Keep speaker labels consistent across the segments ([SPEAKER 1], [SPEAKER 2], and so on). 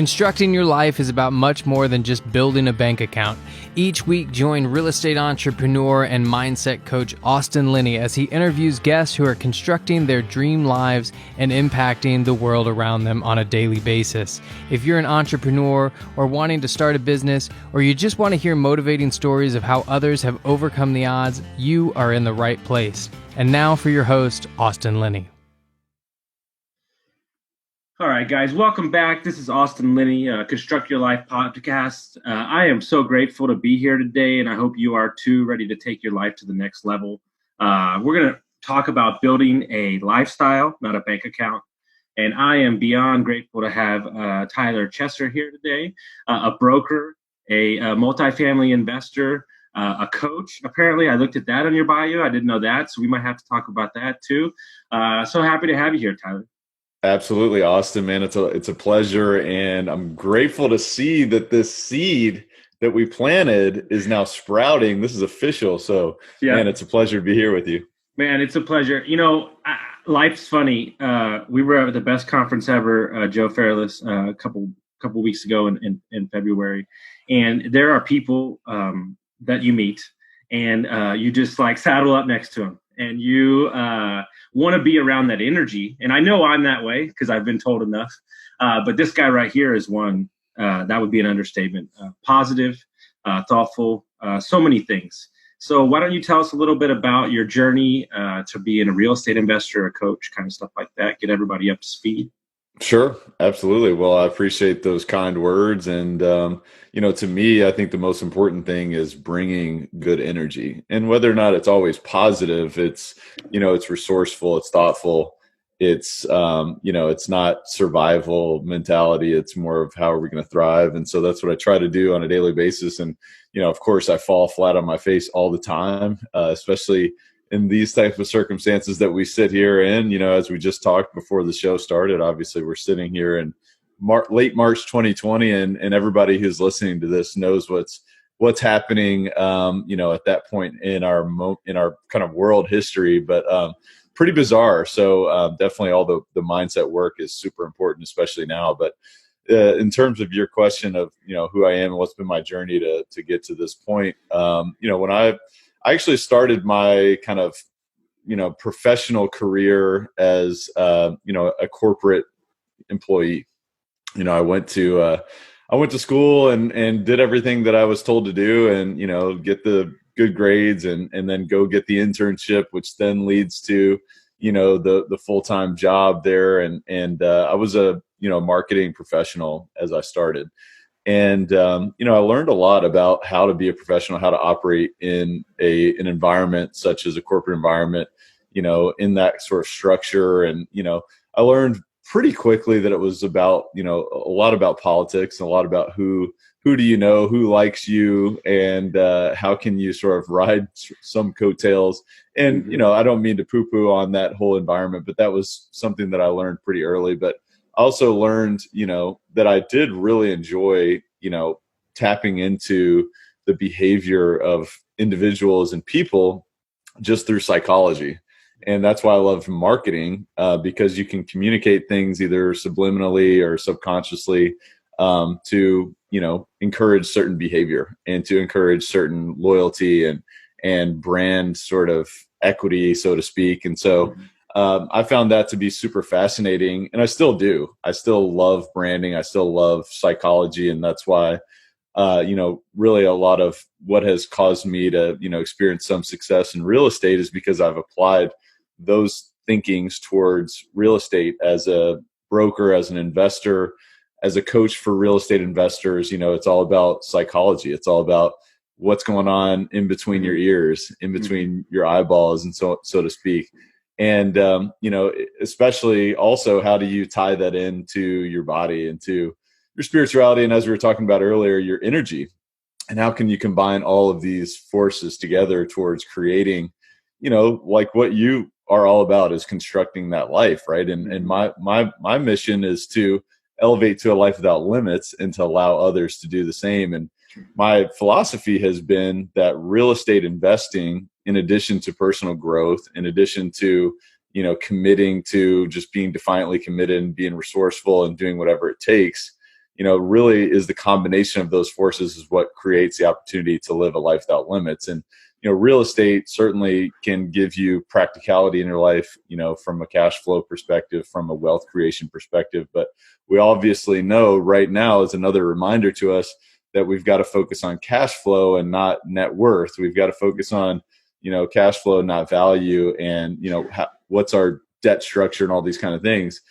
[SPEAKER 1] Constructing your life is about much more than just building a bank account. Each week, join real estate entrepreneur and mindset coach Austin Linney as he interviews guests who are constructing their dream lives and impacting the world around them on a daily basis. If you're an entrepreneur or wanting to start a business, or you just want to hear motivating stories of how others have overcome the odds, you are in the right place. And now for your host, Austin Linney.
[SPEAKER 2] All right, guys, welcome back. This is Austin Linney, Construct Your Life podcast. I am so grateful to be here today, and I hope you are too, ready to take your life to the next level. We're going to talk about building a lifestyle, not a bank account. And I am beyond grateful to have Tyler Chesser here today, a broker, a multifamily investor, a coach. Apparently, I looked at that on your bio. I didn't know that, so we might have to talk about that too. So happy to have you here, Tyler.
[SPEAKER 3] Absolutely, Austin, man. It's a pleasure, and I'm grateful to see that this seed that we planted is now sprouting. This is official, so yeah. Man, it's a pleasure to be here with you.
[SPEAKER 2] Man, it's a pleasure. You know, life's funny. We were at the best conference ever, Joe Fairless, a couple weeks ago in February, and there are people that you meet, and you just like saddle up next to them, and you want to be around that energy. And I know I'm that way because I've been told enough. But this guy right here is one that would be an understatement. Positive, thoughtful, so many things. So why don't you tell us a little bit about your journey to being a real estate investor, a coach, kind of stuff like that. Get everybody up to speed.
[SPEAKER 3] Sure. Absolutely. Well, I appreciate those kind words. And, to me, I think the most important thing is bringing good energy, and whether or not it's always positive, it's resourceful, it's thoughtful. It's, it's not survival mentality. It's more of how are we going to thrive. And so that's what I try to do on a daily basis. And, of course, I fall flat on my face all the time, especially in these types of circumstances that we sit here in. As we just talked before the show started, obviously we're sitting here in late March 2020, and everybody who's listening to this knows what's happening, at that point in our kind of world history, but pretty bizarre. So definitely all the mindset work is super important, especially now. But in terms of your question of, who I am and what's been my journey to get to this point, when I actually started my kind of, professional career as, a corporate employee. I went to school and did everything that I was told to do, and, get the good grades and then go get the internship, which then leads to, the full-time job there. And I was a, marketing professional as I started. And, I learned a lot about how to be a professional, how to operate in an environment such as a corporate environment, in that sort of structure. And, I learned pretty quickly that it was about, a lot about politics and a lot about who do you know, who likes you, and how can you sort of ride some coattails. And, I don't mean to poo-poo on that whole environment, but that was something that I learned pretty early. But I also learned, that I did really enjoy, tapping into the behavior of individuals and people just through psychology. And that's why I love marketing, because you can communicate things either subliminally or subconsciously to, encourage certain behavior and to encourage certain loyalty and brand sort of equity, so to speak. And so I found that to be super fascinating, and I still do. I still love branding. I still love psychology. And that's why, really a lot of what has caused me to, experience some success in real estate is because I've applied those thinkings towards real estate as a broker, as an investor, as a coach for real estate investors. It's all about psychology. It's all about what's going on in between your ears, in between your eyeballs, and so to speak. And, especially also, how do you tie that into your body, into your spirituality? And as we were talking about earlier, your energy, and how can you combine all of these forces together towards creating, like what you are all about is constructing that life. Right. And my mission is to elevate to a life without limits and to allow others to do the same. And my philosophy has been that real estate investing, in addition to personal growth, in addition to, committing to just being defiantly committed and being resourceful and doing whatever it takes, really is the combination of those forces is what creates the opportunity to live a life without limits. And, real estate certainly can give you practicality in your life, from a cash flow perspective, from a wealth creation perspective. But we obviously know right now is another reminder to us that we've got to focus on cash flow and not net worth. We've got to focus on, cash flow, not value. And, what's our debt structure and all these kind of things.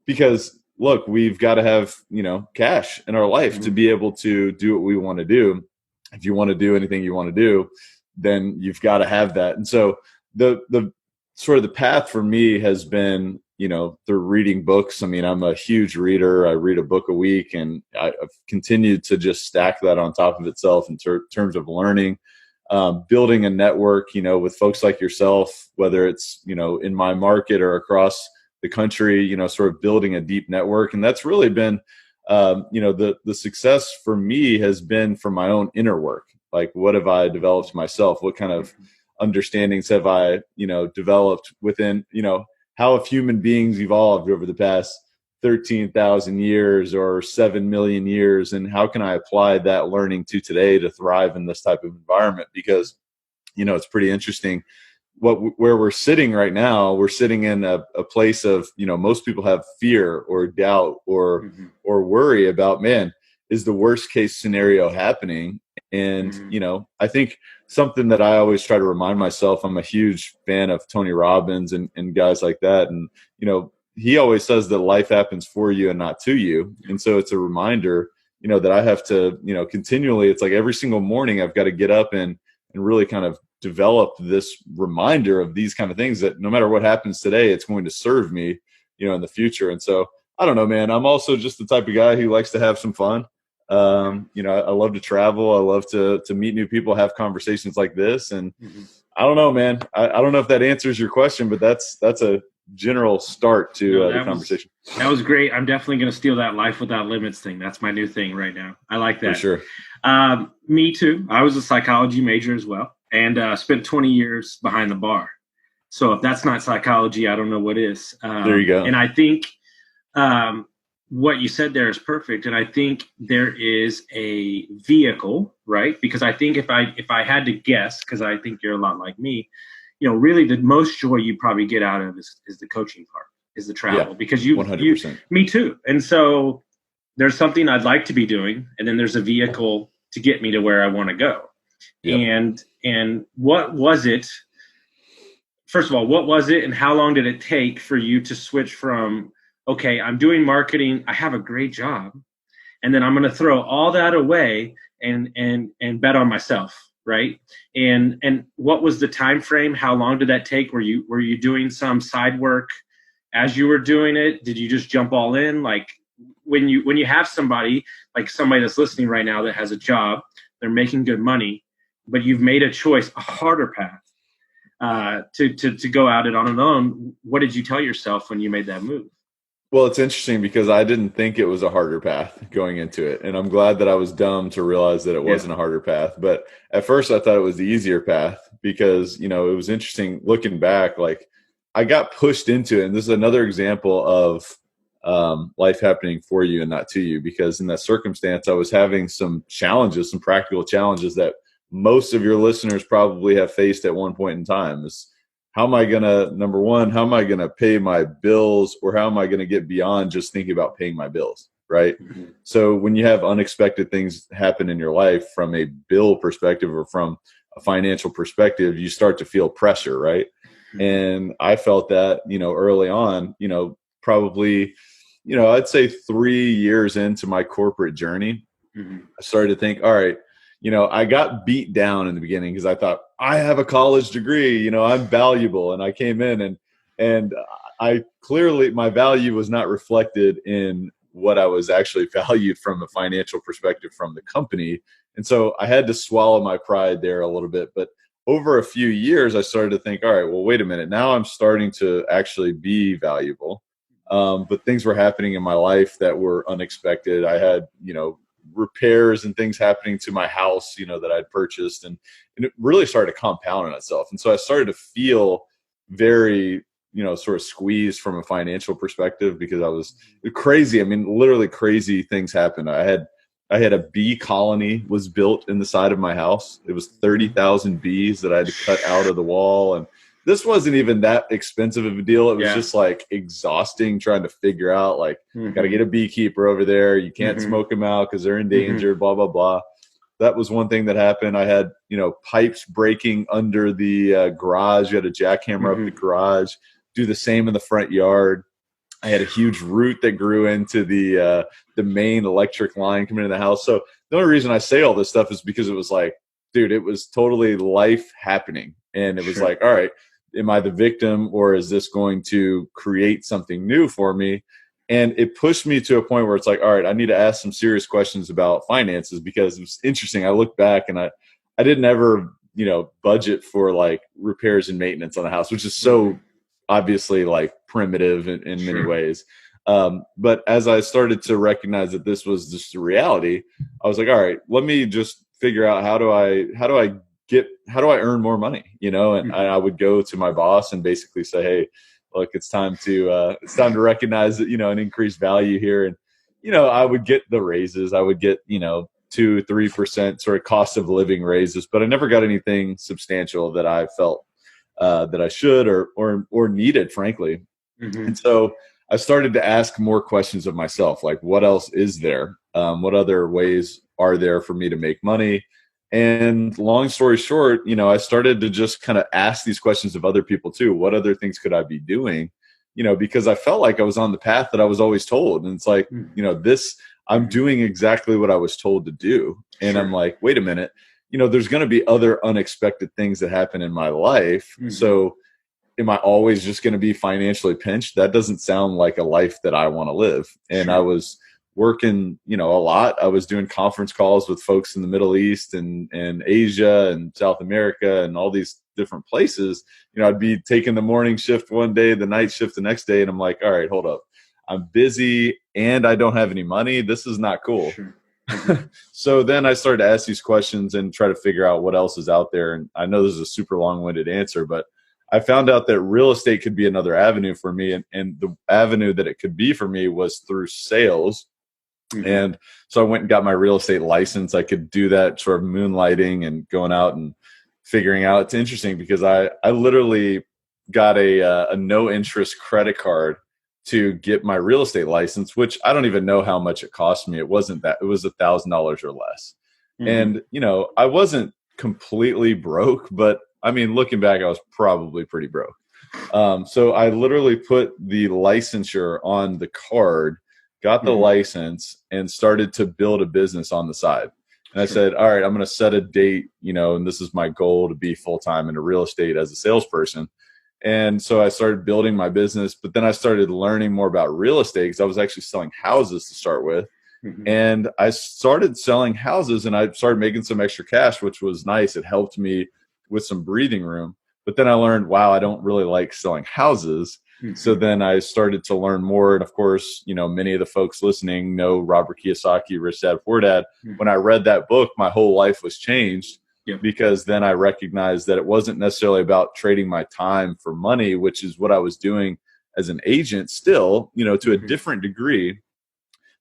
[SPEAKER 3] Because look, we've got to have, cash in our life to be able to do what we want to do. If you want to do anything you want to do, then you've got to have that. And so the sort of the path for me has been, through reading books. I mean, I'm a huge reader. I read a book a week, and I've continued to just stack that on top of itself in terms of learning, building a network, with folks like yourself, whether it's, in my market or across the country, sort of building a deep network. And that's really been, the success for me has been from my own inner work. Like, what have I developed myself? What kind of understandings have I, developed within, how have human beings evolved over the past 13,000 years or 7 million years? And how can I apply that learning to today to thrive in this type of environment? Because, it's pretty interesting where we're sitting right now. We're sitting in a place of, most people have fear or doubt or worry about, man, is the worst case scenario happening? And, I think something that I always try to remind myself, I'm a huge fan of Tony Robbins and guys like that. And, he always says that life happens for you and not to you. And so it's a reminder, that I have to, continually, it's like every single morning I've got to get up and really kind of develop this reminder of these kind of things that no matter what happens today, it's going to serve me, in the future. And so I don't know, man, I'm also just the type of guy who likes to have some fun. I love to travel. I love to meet new people, have conversations like this. And I don't know, man, I don't know if that answers your question, but that's a general start to the conversation.
[SPEAKER 2] That was great. I'm definitely going to steal that life without limits thing. That's my new thing right now. I like that.
[SPEAKER 3] For sure.
[SPEAKER 2] Me too. I was a psychology major as well, and spent 20 years behind the bar. So if that's not psychology, I don't know what is.
[SPEAKER 3] There you go.
[SPEAKER 2] And I think, what you said there is perfect. And I think there is a vehicle, right? Because I think if I had to guess, because I think you're a lot like me, really the most joy you probably get out of is the coaching part, is the travel. Because 100%. Me too. And so there's something I'd like to be doing, and then there's a vehicle to get me to where I want to go. Yep. And what was it? First of all, what was it, and how long did it take for you to switch from, okay, I'm doing marketing, I have a great job, and then I'm going to throw all that away and bet on myself, right? And what was the time frame? How long did that take? Were you doing some side work as you were doing it? Did you just jump all in? Like when you have somebody like somebody that's listening right now that has a job, they're making good money, but you've made a choice, a harder path to go out it on an own. What did you tell yourself when you made that move?
[SPEAKER 3] Well, it's interesting because I didn't think it was a harder path going into it. And I'm glad that I was dumb to realize that it wasn't a harder path. But at first I thought it was the easier path because, it was interesting looking back, like I got pushed into it. And this is another example of life happening for you and not to you, because in that circumstance, I was having some challenges, some practical challenges that most of your listeners probably have faced at one point in time. How am I going to, number one, how am I going to pay my bills, or how am I going to get beyond just thinking about paying my bills, right? Mm-hmm. So when you have unexpected things happen in your life from a bill perspective or from a financial perspective, you start to feel pressure, right? Mm-hmm. And I felt that, early on, probably, I'd say 3 years into my corporate journey, I started to think, all right, I got beat down in the beginning because I thought I have a college degree, I'm valuable. And I came in and I clearly, my value was not reflected in what I was actually valued from a financial perspective from the company. And so I had to swallow my pride there a little bit. But over a few years, I started to think, all right, well, wait a minute. Now I'm starting to actually be valuable. But things were happening in my life that were unexpected. I had, repairs and things happening to my house, that I'd purchased, and it really started to compound on itself. And so I started to feel very sort of squeezed from a financial perspective because I was crazy. I mean, literally crazy things happened. I had a bee colony was built in the side of my house. It was 30,000 bees that I had to cut out of the wall. And this wasn't even that expensive of a deal. It was just like exhausting trying to figure out, like, got to get a beekeeper over there. You can't smoke them out because they're endangered, blah, blah, blah. That was one thing that happened. I had, pipes breaking under the garage. You had a jackhammer up the garage, do the same in the front yard. I had a huge root that grew into the main electric line coming into the house. So the only reason I say all this stuff is because it was like, dude, it was totally life happening. And it was like, all right, am I the victim or is this going to create something new for me? And it pushed me to a point where it's like, all right, I need to ask some serious questions about finances, because it was interesting. I look back and I didn't ever, budget for like repairs and maintenance on the house, which is so obviously like primitive in many ways. But as I started to recognize that this was just a reality, I was like, all right, let me just figure out how do I earn more money, and I would go to my boss and basically say, hey, look, it's time to recognize that, an increased value here. And, I would get the raises. I would get, 2-3% sort of cost of living raises, but I never got anything substantial that I felt that I should or needed, frankly. And so I started to ask more questions of myself, like, what else is there? What other ways are there for me to make money? And long story short, I started to just kind of ask these questions of other people too. What other things could I be doing? Because I felt like I was on the path that I was always told. And it's like, I'm doing exactly what I was told to do. And I'm like, wait a minute, there's going to be other unexpected things that happen in my life. So am I always just going to be financially pinched? That doesn't sound like a life that I want to live. And I was working, a lot. I was doing conference calls with folks in the Middle East and Asia and South America and all these different places. I'd be taking the morning shift one day, the night shift the next day. And I'm like, all right, hold up. I'm busy and I don't have any money. This is not cool. So then I started to ask these questions and try to figure out what else is out there. And I know this is a super long-winded answer, but I found out that real estate could be another avenue for me. And the avenue that it could be for me was through sales. And so I went and got my real estate license. I could do that sort of moonlighting and going out and figuring out. It's interesting because I literally got a no interest credit card to get my real estate license, which I don't even know how much it cost me. It wasn't that, it was $1,000 or less. And, I wasn't completely broke, but I mean, looking back, I was probably pretty broke. So I literally put the licensure on the card, got the license, and started to build a business on the side. And I said, all right, I'm going to set a date, and this is my goal to be full-time into real estate as a salesperson. And so I started building my business, but then I started learning more about real estate because I was actually selling houses to start with. And I started selling houses and I started making some extra cash, which was nice. It helped me with some breathing room. But then I learned, wow, I don't really like selling houses. So then I started to learn more. And of course, many of the folks listening know Robert Kiyosaki, Rich Dad, Poor Dad. When I read that book, my whole life was changed because then I recognized that it wasn't necessarily about trading my time for money, which is what I was doing as an agent still, to a different degree.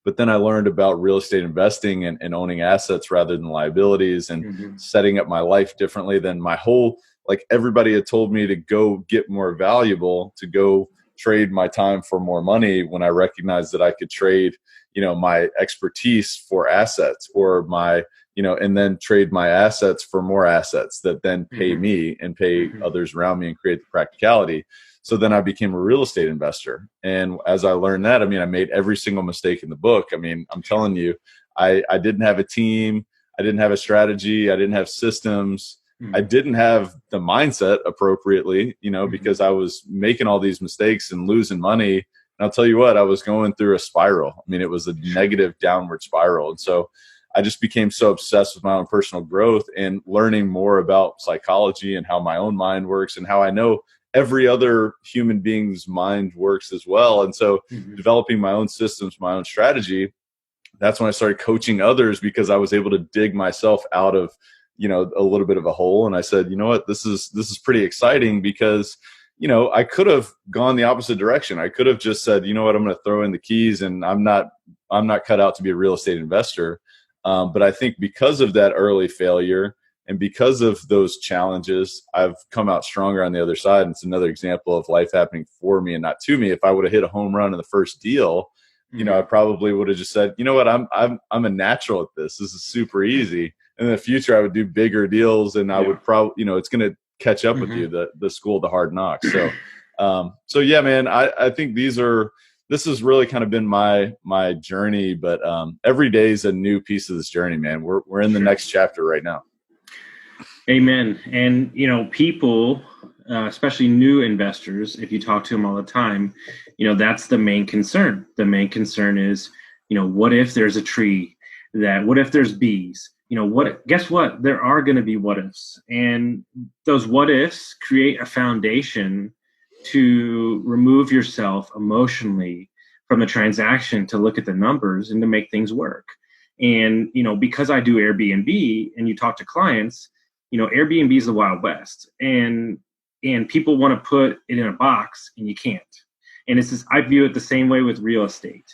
[SPEAKER 3] But then I learned about real estate investing and owning assets rather than liabilities and setting up my life differently than my whole, like everybody had told me to go get more valuable, to go trade my time for more money, when I recognized that I could trade, my expertise for assets or my, and then trade my assets for more assets that then pay me and pay others around me and create the practicality. So then I became a real estate investor. And as I learned that, I made every single mistake in the book. I'm telling you, I didn't have a team. I didn't have a strategy. I didn't have systems. I didn't have the mindset appropriately, because I was making all these mistakes and losing money. And I'll tell you what, I was going through a spiral. It was a negative downward spiral. And so I just became so obsessed with my own personal growth and learning more about psychology and how my own mind works and how I know every other human being's mind works as well. And so developing my own systems, my own strategy, that's when I started coaching others, because I was able to dig myself out of, a little bit of a hole. And I said, you know what, this is pretty exciting because, I could have gone the opposite direction. I could have just said, you know what, I'm going to throw in the keys, and I'm not cut out to be a real estate investor. But I think because of that early failure and because of those challenges, I've come out stronger on the other side. And it's another example of life happening for me and not to me. If I would have hit a home run in the first deal, I probably would have just said, you know what, I'm a natural at this. This is super easy. And in the future, I would do bigger deals, and I would probably, it's going to catch up with you, the school of the hard knocks. So yeah, man, I think this has really kind of been my journey, but every day is a new piece of this journey, man. We're in the next chapter right now.
[SPEAKER 2] Amen. And, people, especially new investors, if you talk to them all the time, that's the main concern. The main concern is, what if there's a tree what if there's bees? Guess what? There are going to be what ifs. And those what ifs create a foundation to remove yourself emotionally from the transaction, to look at the numbers and to make things work. And, because I do Airbnb and you talk to clients, Airbnb is the Wild West, and people want to put it in a box, and you can't. And I view it the same way with real estate.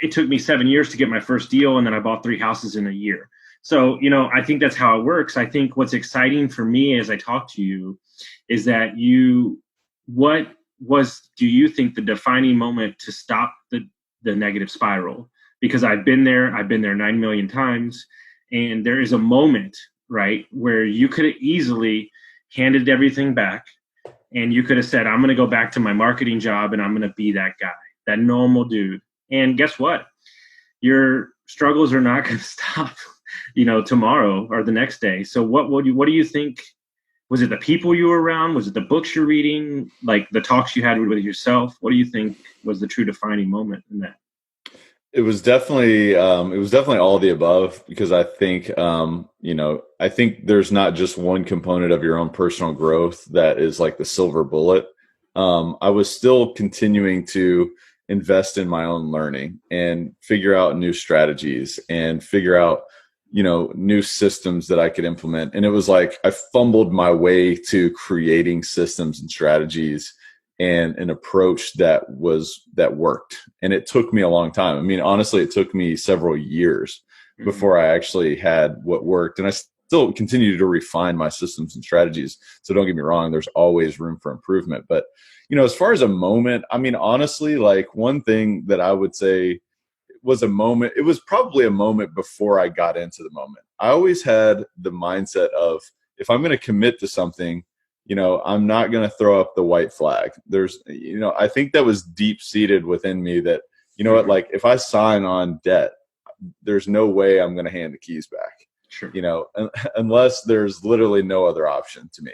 [SPEAKER 2] It took me 7 years to get my first deal, and then I bought 3 houses in a year. So, I think that's how it works. I think what's exciting for me as I talk to you is that what do you think the defining moment to stop the negative spiral? Because I've been there 9 million times. And there is a moment, right, where you could have easily handed everything back, and you could have said, I'm going to go back to my marketing job, and I'm going to be that guy, that normal dude. And guess what? Your struggles are not going to stop, tomorrow or the next day. So what do you think? Was it the people you were around? Was it the books you're reading? Like the talks you had with yourself? What do you think was the true defining moment in that?
[SPEAKER 3] It was definitely all of the above, because I think, I think there's not just one component of your own personal growth that is like the silver bullet. I was still continuing to invest in my own learning and figure out new strategies and figure out, new systems that I could implement. And it was like, I fumbled my way to creating systems and strategies and an approach that worked. And it took me a long time. I mean, honestly, it took me several years before I actually had what worked. And I still continue to refine my systems and strategies. So don't get me wrong, there's always room for improvement. But, as far as a moment, I mean, honestly, like one thing that I would say was a moment, it was probably a moment before I got into the moment. I always had the mindset of, if I'm going to commit to something, I'm not going to throw up the white flag. There's, I think that was deep seated within me that, what, like if I sign on debt, there's no way I'm going to hand the keys back,
[SPEAKER 2] Sure.
[SPEAKER 3] Unless there's literally no other option to me.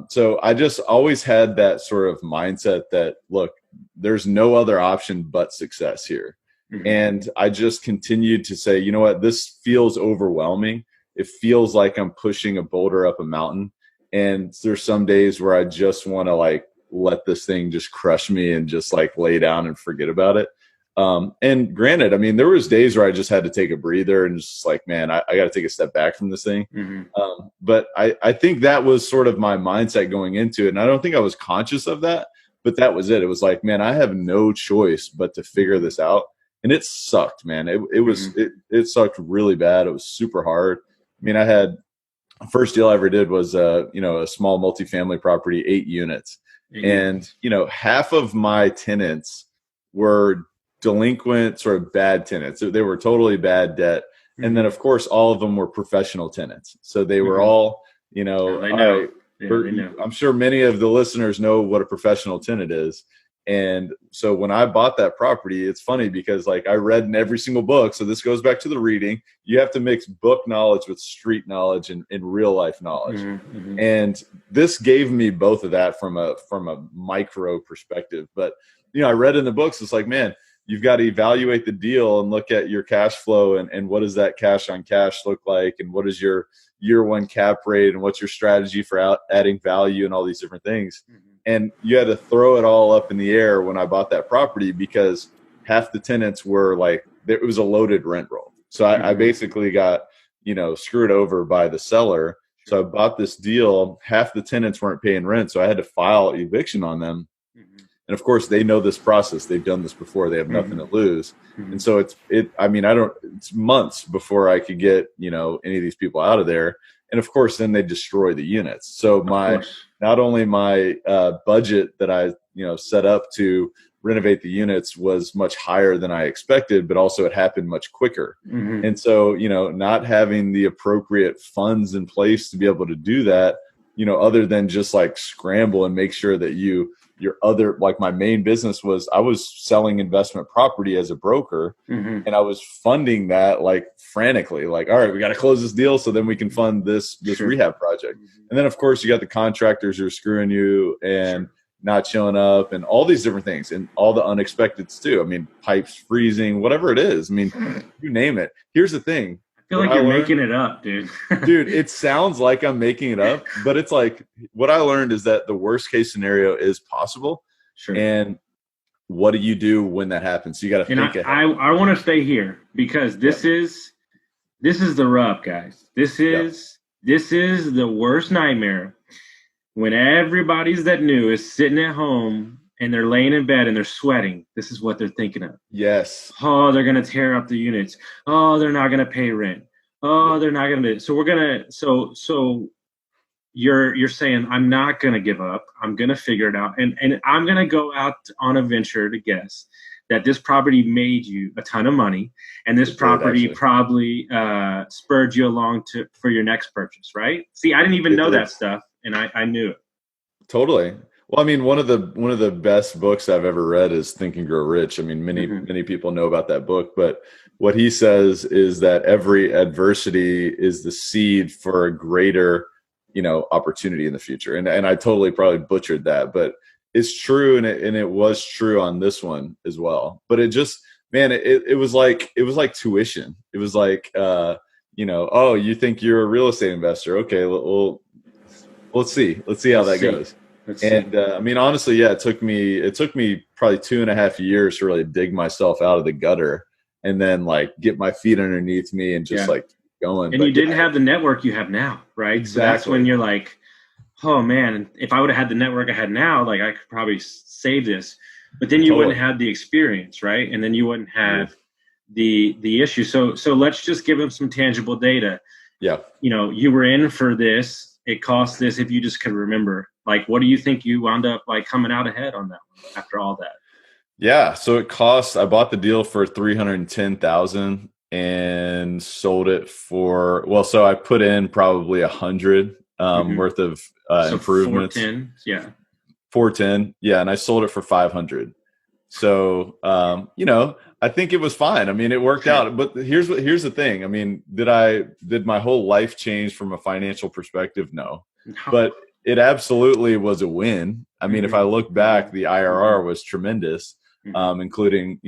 [SPEAKER 3] So I just always had that sort of mindset that, look, there's no other option but success here. Mm-hmm. And I just continued to say, you know what, this feels overwhelming. It feels like I'm pushing a boulder up a mountain. And there's some days where I just want to like let this thing just crush me and just like lay down and forget about it. And granted, I mean, there was days where I just had to take a breather and just like, man, I got to take a step back from this thing. Mm-hmm. But I think that was sort of my mindset going into it. And I don't think I was conscious of that, but that was it. It was like, man, I have no choice but to figure this out. And it sucked, man. It sucked really bad. It was super hard. I mean, I had, first deal I ever did was, a small multifamily property, 8 units. Mm-hmm. And, half of my tenants were delinquent, sort of bad tenants. So they were totally bad debt. Mm-hmm. And then, of course, all of them were professional tenants. So they were all, they know. I'm sure many of the listeners know what a professional tenant is. And so when I bought that property, it's funny because like I read in every single book. So this goes back to the reading. You have to mix book knowledge with street knowledge and real life knowledge. Mm-hmm. And this gave me both of that from a micro perspective. But, I read in the books, it's like, man, you've got to evaluate the deal and look at your cash flow and what does that cash on cash look like? And what is your year one cap rate and what's your strategy for adding value and all these different things. Mm-hmm. And you had to throw it all up in the air when I bought that property because half the tenants were like, it was a loaded rent roll. So I basically got, screwed over by the seller. So I bought this deal. Half the tenants weren't paying rent, so I had to file eviction on them. And of course, they know this process. They've done this before. They have nothing to lose. And so it's months before I could get, any of these people out of there. And of course, then they destroy the units. So not only my budget that I, set up to renovate the units was much higher than I expected, but also it happened much quicker. And so, not having the appropriate funds in place to be able to do that, other than just like scramble and make sure that my main business was I was selling investment property as a broker, and I was funding that like frantically, like, all right, we got to close this deal so then we can fund this rehab project. And then of course you got the contractors who are screwing you and not showing up and all these different things and all the unexpecteds too. I mean, pipes freezing, whatever it is. I mean, you name it. Here's the thing.
[SPEAKER 2] I feel like you're making it up, dude.
[SPEAKER 3] Dude, it sounds like I'm making it up, but it's like what I learned is that the worst case scenario is possible. Sure. And what do you do when that happens? So you got to think ahead.
[SPEAKER 2] I want to stay here because this is the rub, guys. This is the worst nightmare when everybody's that new is sitting at home and they're laying in bed and they're sweating. This is what they're thinking of.
[SPEAKER 3] Yes.
[SPEAKER 2] Oh, they're going to tear up the units. Oh, they're not going to pay rent. Oh, they're not going to. So we're going to, so you're saying, I'm not going to give up. I'm going to figure it out. And I'm going to go out on a venture to guess that this property made you a ton of money. And this property probably spurred you along for your next purchase, right? See, I didn't even know that stuff. And I knew it.
[SPEAKER 3] Totally. Well, I mean, one of the best books I've ever read is Think and Grow Rich. I mean, many people know about that book, but what he says is that every adversity is the seed for a greater, opportunity in the future. And I totally probably butchered that, but it's true. And it was true on this one as well. But it just, man, it was like tuition. It was like, oh, you think you're a real estate investor. Okay. Well, let's see how that goes. And I mean, honestly, yeah, it took me probably 2.5 years to really dig myself out of the gutter and then like get my feet underneath me and just like going.
[SPEAKER 2] And you didn't have the network you have now, right? Exactly. So that's when you're like, oh man, if I would have had the network I had now, like I could probably save this, but then you wouldn't have the experience, right? And then you wouldn't have the issue. So let's just give them some tangible data.
[SPEAKER 3] Yeah.
[SPEAKER 2] You were in for this. It cost this. If you just could remember, like, what do you think you wound up like coming out ahead on that one after all that?
[SPEAKER 3] Yeah. So it cost, I bought the deal for $310,000 and sold it for, so I put in probably 100 worth of improvements.
[SPEAKER 2] 410. Yeah.
[SPEAKER 3] 410. Yeah. And I sold it for 500. So, I think it was fine. I mean, it worked out, but here's the thing. I mean, did my whole life change from a financial perspective? No, but it absolutely was a win. I mean, if I look back, the IRR was tremendous, including,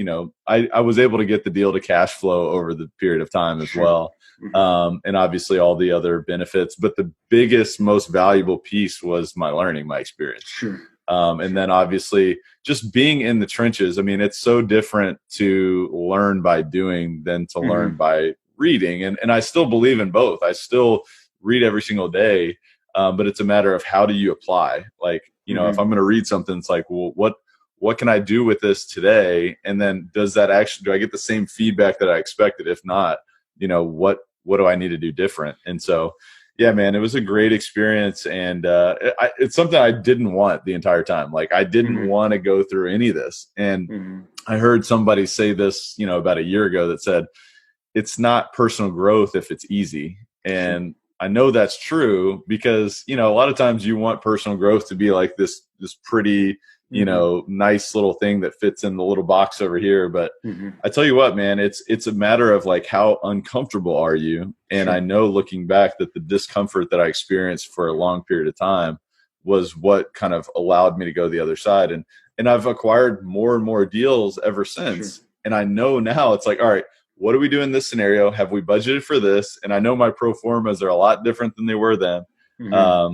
[SPEAKER 3] I was able to get the deal to cash flow over the period of time as well. And obviously all the other benefits, but the biggest, most valuable piece was my learning, my experience.
[SPEAKER 2] Sure.
[SPEAKER 3] And then obviously just being in the trenches. I mean, it's so different to learn by doing than to learn by reading. And I still believe in both. I still read every single day. But it's a matter of how do you apply? Like, if I'm going to read something, it's like, well, what can I do with this today? And then do I get the same feedback that I expected? If not, what do I need to do different? And so, yeah, man, it was a great experience. And it's something I didn't want the entire time. Like I didn't want to go through any of this. And I heard somebody say this, about a year ago that said, it's not personal growth if it's easy. And I know that's true because, a lot of times you want personal growth to be like this pretty, nice little thing that fits in the little box over here. But I tell you what, man, it's a matter of like, how uncomfortable are you? And I know looking back that the discomfort that I experienced for a long period of time was what kind of allowed me to go the other side. And I've acquired more and more deals ever since. And I know now it's like, all right, what do we do in this scenario? Have we budgeted for this? And I know my pro formas are a lot different than they were then.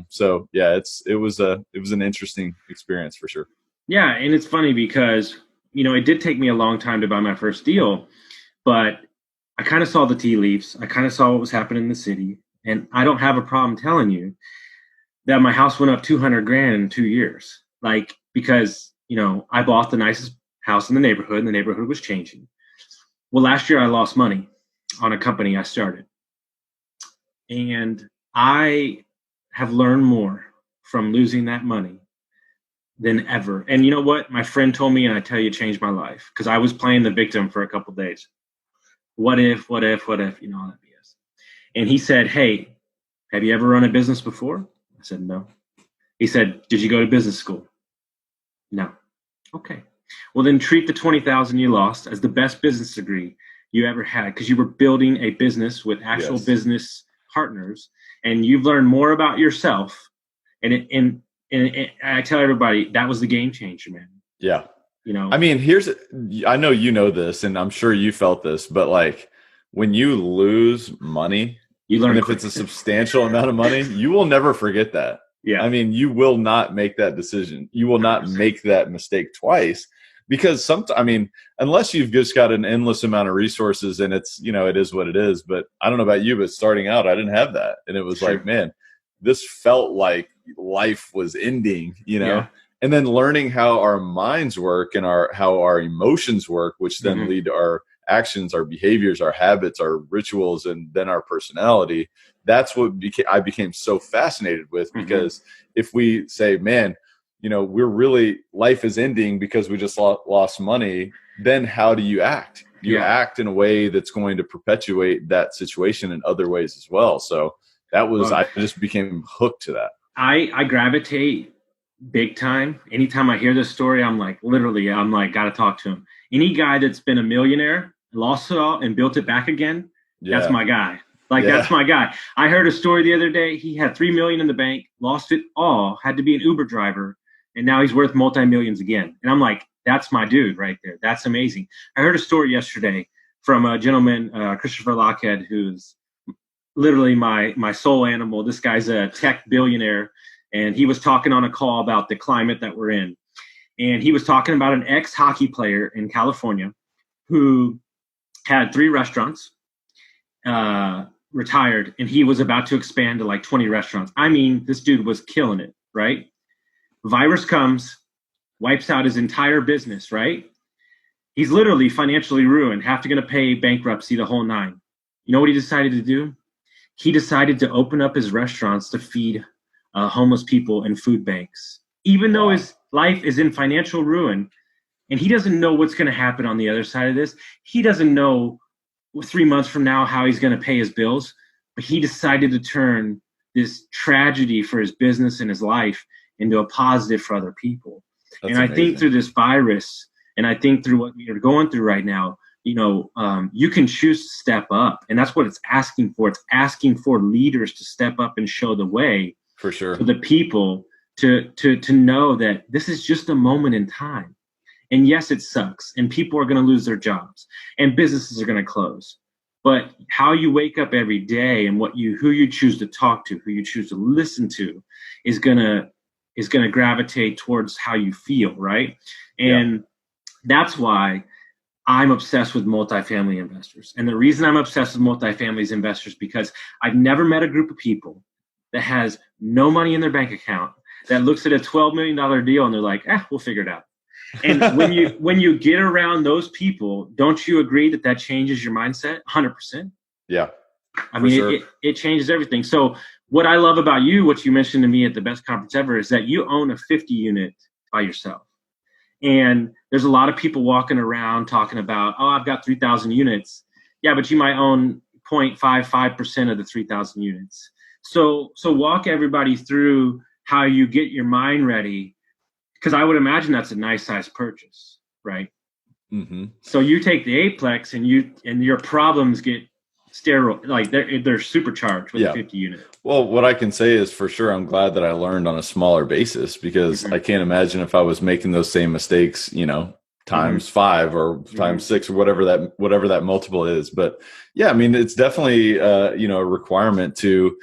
[SPEAKER 3] So yeah, it was an interesting experience for sure.
[SPEAKER 2] Yeah. And it's funny because, it did take me a long time to buy my first deal, but I kind of saw the tea leaves. I kind of saw what was happening in the city. And I don't have a problem telling you that my house went up 200 grand in 2 years. Like, because, I bought the nicest house in the neighborhood and the neighborhood was changing. Well, last year I lost money on a company I started. And I have learned more from losing that money than ever. And you know what? My friend told me, and I tell you, it changed my life, because I was playing the victim for a couple of days. What if, all that BS. And he said, hey, have you ever run a business before? I said, no. He said, did you go to business school? No. Okay. Well, then treat the $20,000 you lost as the best business degree you ever had, because you were building a business with actual business partners, and you've learned more about yourself. And I tell everybody, that was the game changer, man.
[SPEAKER 3] Yeah. I mean, I know you know this, and I'm sure you felt this, but like when you lose money,
[SPEAKER 2] you learn,
[SPEAKER 3] and if it's a substantial amount of money, you will never forget that.
[SPEAKER 2] Yeah.
[SPEAKER 3] I mean, you will not make that decision. You will not 100%. Make that mistake twice, because unless you've just got an endless amount of resources and it's, it is what it is. But I don't know about you, but starting out, I didn't have that. And it was like, man, this felt like life was ending,
[SPEAKER 2] Yeah.
[SPEAKER 3] And then learning how our minds work and how our emotions work, which then lead to our actions, our behaviors, our habits, our rituals, and then our personality. That's what I became so fascinated with, because if we say, man, life is ending because we just lost money, then how do you act? You act in a way that's going to perpetuate that situation in other ways as well. So I just became hooked to that.
[SPEAKER 2] I gravitate big time. Anytime I hear this story, I'm like, got to talk to him. Any guy that's been a millionaire, lost it all and built it back again, that's my guy. That's my guy. I heard a story the other day. He had $3 million in the bank, lost it all, had to be an Uber driver, and now he's worth multi-millions again. And I'm like, that's my dude right there. That's amazing. I heard a story yesterday from a gentleman, Christopher Lockhead, who's literally my soul animal. This guy's a tech billionaire, and he was talking on a call about the climate that we're in. And he was talking about an ex-hockey player in California who had 3 restaurants, retired, and he was about to expand to like 20 restaurants. I mean, this dude was killing it, right? Virus comes, wipes out his entire business, right? He's literally financially ruined, going to pay bankruptcy, the whole 9. You know what he decided to do? He decided to open up his restaurants to feed homeless people in food banks, even though his life is in financial ruin, and he doesn't know what's going to happen on the other side of this. He doesn't know 3 months from now how he's going to pay his bills, but he decided to turn this tragedy for his business and his life into a positive for other people. That's amazing. I think through this virus, and I think through what we are going through right now, you can choose to step up, and that's what it's asking for. It's asking for leaders to step up and show the way,
[SPEAKER 3] for sure,
[SPEAKER 2] for the people to know that this is just a moment in time. And yes, it sucks, and people are going to lose their jobs, and businesses are going to close. But how you wake up every day and who you choose to talk to, who you choose to listen to, is gonna gravitate towards how you feel, right? And that's why I'm obsessed with multifamily investors. And the reason I'm obsessed with multifamily investors, because I've never met a group of people that has no money in their bank account that looks at a $12 million deal and they're like, we'll figure it out. And when you get around those people, don't you agree that changes your mindset? 100%.
[SPEAKER 3] Yeah.
[SPEAKER 2] I mean, it changes everything. So what I love about you, what you mentioned to me at the best conference ever, is that you own a 50 unit by yourself. And there's a lot of people walking around talking about, I've got 3,000 units. Yeah, but you might own 0.55% of the 3,000 units. So walk everybody through how you get your mind ready, because I would imagine that's a nice size purchase, right?
[SPEAKER 3] Mm-hmm.
[SPEAKER 2] So you take the eightplex and your problems get steroid, like they're supercharged with a 50 unit.
[SPEAKER 3] Well, what I can say is for sure, I'm glad that I learned on a smaller basis, because I can't imagine if I was making those same mistakes, times 5 or times 6 or whatever that multiple is. But yeah, I mean, it's definitely a requirement to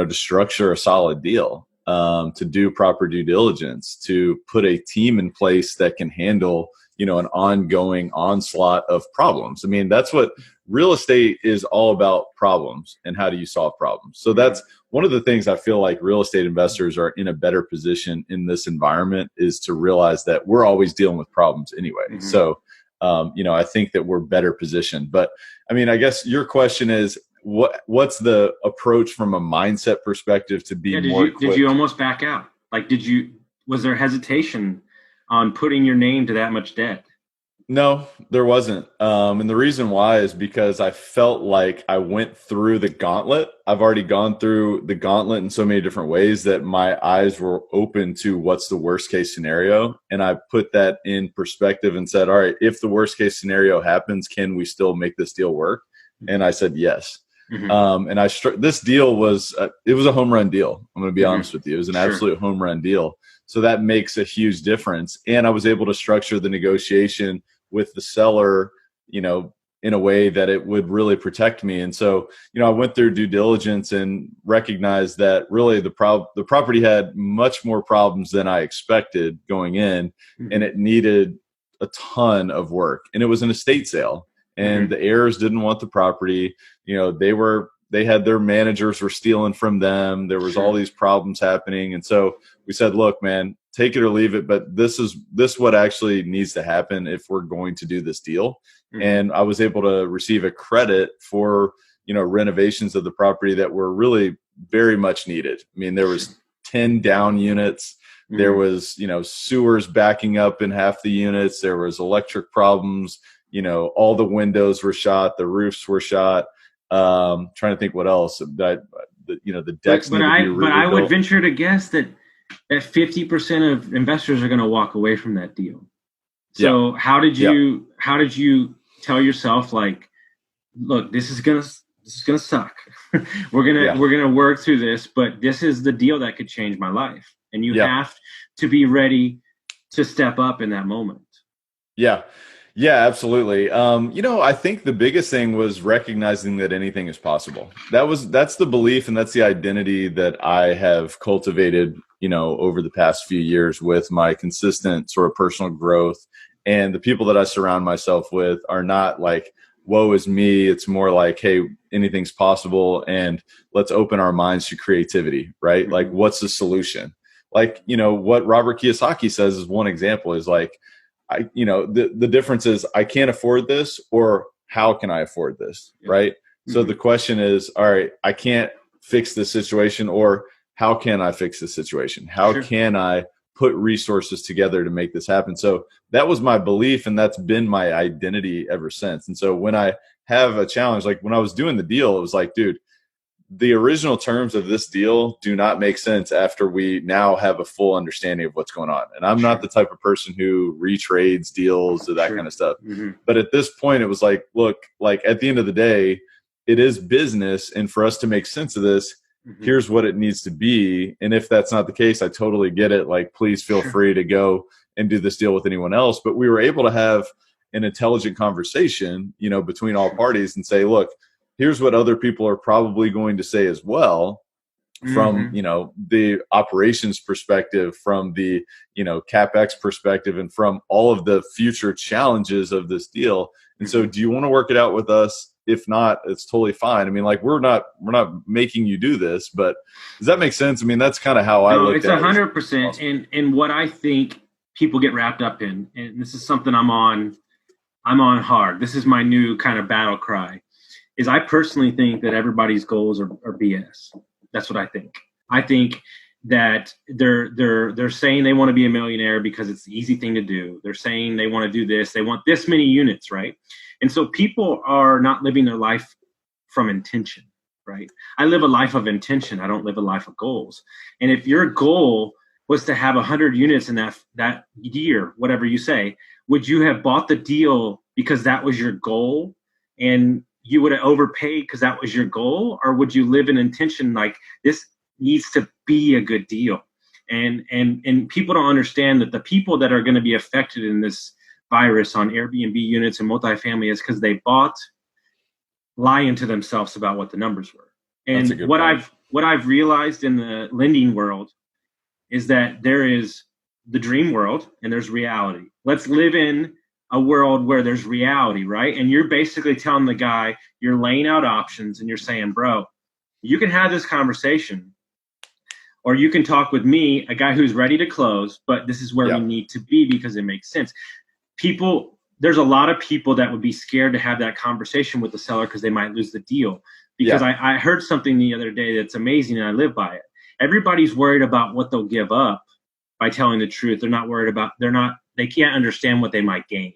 [SPEAKER 3] structure a solid deal, to do proper due diligence, to put a team in place that can handle an ongoing onslaught of problems. I mean, that's what real estate is all about, problems and how do you solve problems. So that's one of the things I feel like real estate investors are in a better position in this environment, is to realize that we're always dealing with problems anyway. So, I think that we're better positioned. But I mean, I guess your question is, what's the approach from a mindset perspective to be more quick?
[SPEAKER 2] Did you almost back out? Like, was there hesitation on putting your name to that much debt?
[SPEAKER 3] No, there wasn't. And the reason why is because I felt like I went through the gauntlet. I've already gone through the gauntlet in so many different ways that my eyes were open to what's the worst case scenario. And I put that in perspective and said, all right, if the worst case scenario happens, can we still make this deal work? And I said, yes. And this deal was, it was a home run deal. I'm going to be honest with you. It was an absolute home run deal. So that makes a huge difference. And I was able to structure the negotiation with the seller, in a way that it would really protect me. And so, I went through due diligence and recognized that really the property had much more problems than I expected going in, and it needed a ton of work. And it was an estate sale, and the heirs didn't want the property. They had their managers were stealing from them. There was all these problems happening. And so we said, look, man, take it or leave it. But this what actually needs to happen if we're going to do this deal. And I was able to receive a credit for, renovations of the property that were really very much needed. I mean, there was 10 down units. There was, sewers backing up in half the units. There was electric problems. All the windows were shot. The roofs were shot. Trying to think what else. The decks.
[SPEAKER 2] But I would venture to guess that 50% of investors are going to walk away from that deal. So how did you tell yourself, like, look, this is gonna suck. we're gonna work through this, but this is the deal that could change my life, and you have to be ready to step up in that moment.
[SPEAKER 3] Yeah, absolutely. I think the biggest thing was recognizing that anything is possible. That's the belief, and that's the identity that I have cultivated, over the past few years with my consistent sort of personal growth. And the people that I surround myself with are not like, woe is me. It's more like, hey, anything's possible, and let's open our minds to creativity, right? Like, what's the solution? Like, what Robert Kiyosaki says is one example, is like, the difference is, I can't afford this, or how can I afford this? Right. So the question is, all right, I can't fix this situation, or how can I fix this situation? How can I put resources together to make this happen? So that was my belief, and that's been my identity ever since. And so when I have a challenge, like when I was doing the deal, it was like, dude, the original terms of this deal do not make sense after we now have a full understanding of what's going on. And I'm not the type of person who retrades deals or that kind of stuff. But at this point, it was like, look, like at the end of the day, it is business. And for us to make sense of this, here's what it needs to be. And if that's not the case, I totally get it. Like, please feel free to go and do this deal with anyone else. But we were able to have an intelligent conversation, between all parties, and say, look, here's what other people are probably going to say as well, from, the operations perspective, from the, CapEx perspective, and from all of the future challenges of this deal. And so, do you want to work it out with us? If not, it's totally fine. I mean, like, we're not making you do this, but does that make sense? I mean, that's kind of how I look at it.
[SPEAKER 2] It's 100%. And what I think people get wrapped up in, and this is something I'm on hard. This is my new kind of battle cry, is I personally think that everybody's goals are BS. That's what I think. I think that they're saying they want to be a millionaire because it's the easy thing to do. They're saying they want to do this. They want this many units, right? And so people are not living their life from intention, right? I live a life of intention. I don't live a life of goals. And if your goal was to have 100 units in that year, whatever you say, would you have bought the deal because that was your goal, and you would have overpaid because that was your goal? Or would you live in intention, like, this needs to be a good deal? And people don't understand that the people that are going to be affected in this virus on Airbnb units and multifamily is because they bought lying to themselves about what the numbers were. And what I've realized in the lending world is that there is the dream world and there's reality. Let's live in a world where there's reality, right? And you're basically telling the guy, you're laying out options and you're saying, bro, you can have this conversation, or you can talk with me, a guy who's ready to close, but this is where we need to be because it makes sense. There's a lot of people that would be scared to have that conversation with the seller because they might lose the deal. Because I heard something the other day that's amazing and I live by it. Everybody's worried about what they'll give up by telling the truth. They're not worried about, they can't understand what they might gain.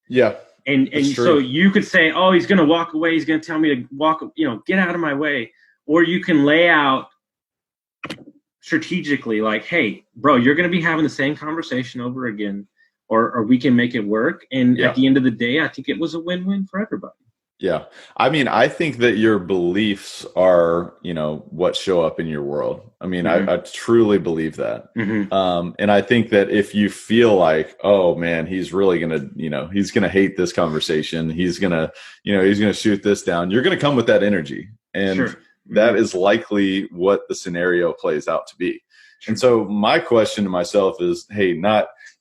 [SPEAKER 3] Yeah.
[SPEAKER 2] And so you could say, oh, he's going to walk away. He's going to tell me to walk, get out of my way. Or you can lay out strategically like, hey, bro, you're going to be having the same conversation over again, or we can make it work. And at the end of the day, I think it was a win-win for everybody.
[SPEAKER 3] Yeah. I mean, I think that your beliefs are, what show up in your world. I mean, I truly believe that. And I think that if you feel like, oh man, he's really going to, he's going to hate this conversation. He's going to, he's going to shoot this down. You're going to come with that energy. And that is likely what the scenario plays out to be. And so my question to myself is, hey,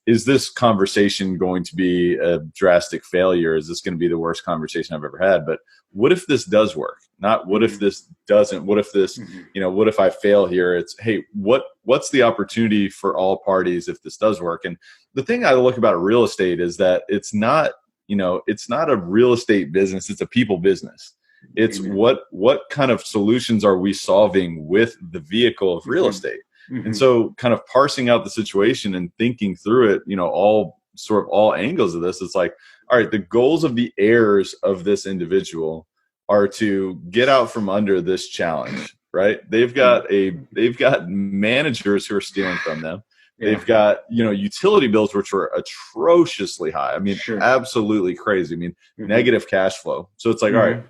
[SPEAKER 3] is this conversation going to be a drastic failure? Is this going to be the worst conversation I've ever had? But what if this does work? Not what if this doesn't? What if this, what if I fail here? It's, hey, what's the opportunity for all parties if this does work? And the thing I look about real estate is that it's not a real estate business. It's a people business. It's what kind of solutions are we solving with the vehicle of real estate? And so kind of parsing out the situation and thinking through it, all angles of this, it's like, all right, the goals of the heirs of this individual are to get out from under this challenge, right? They've got managers who are stealing from them. They've got, utility bills, which are atrociously high. I mean, absolutely crazy. I mean, negative cash flow. So it's like, all right,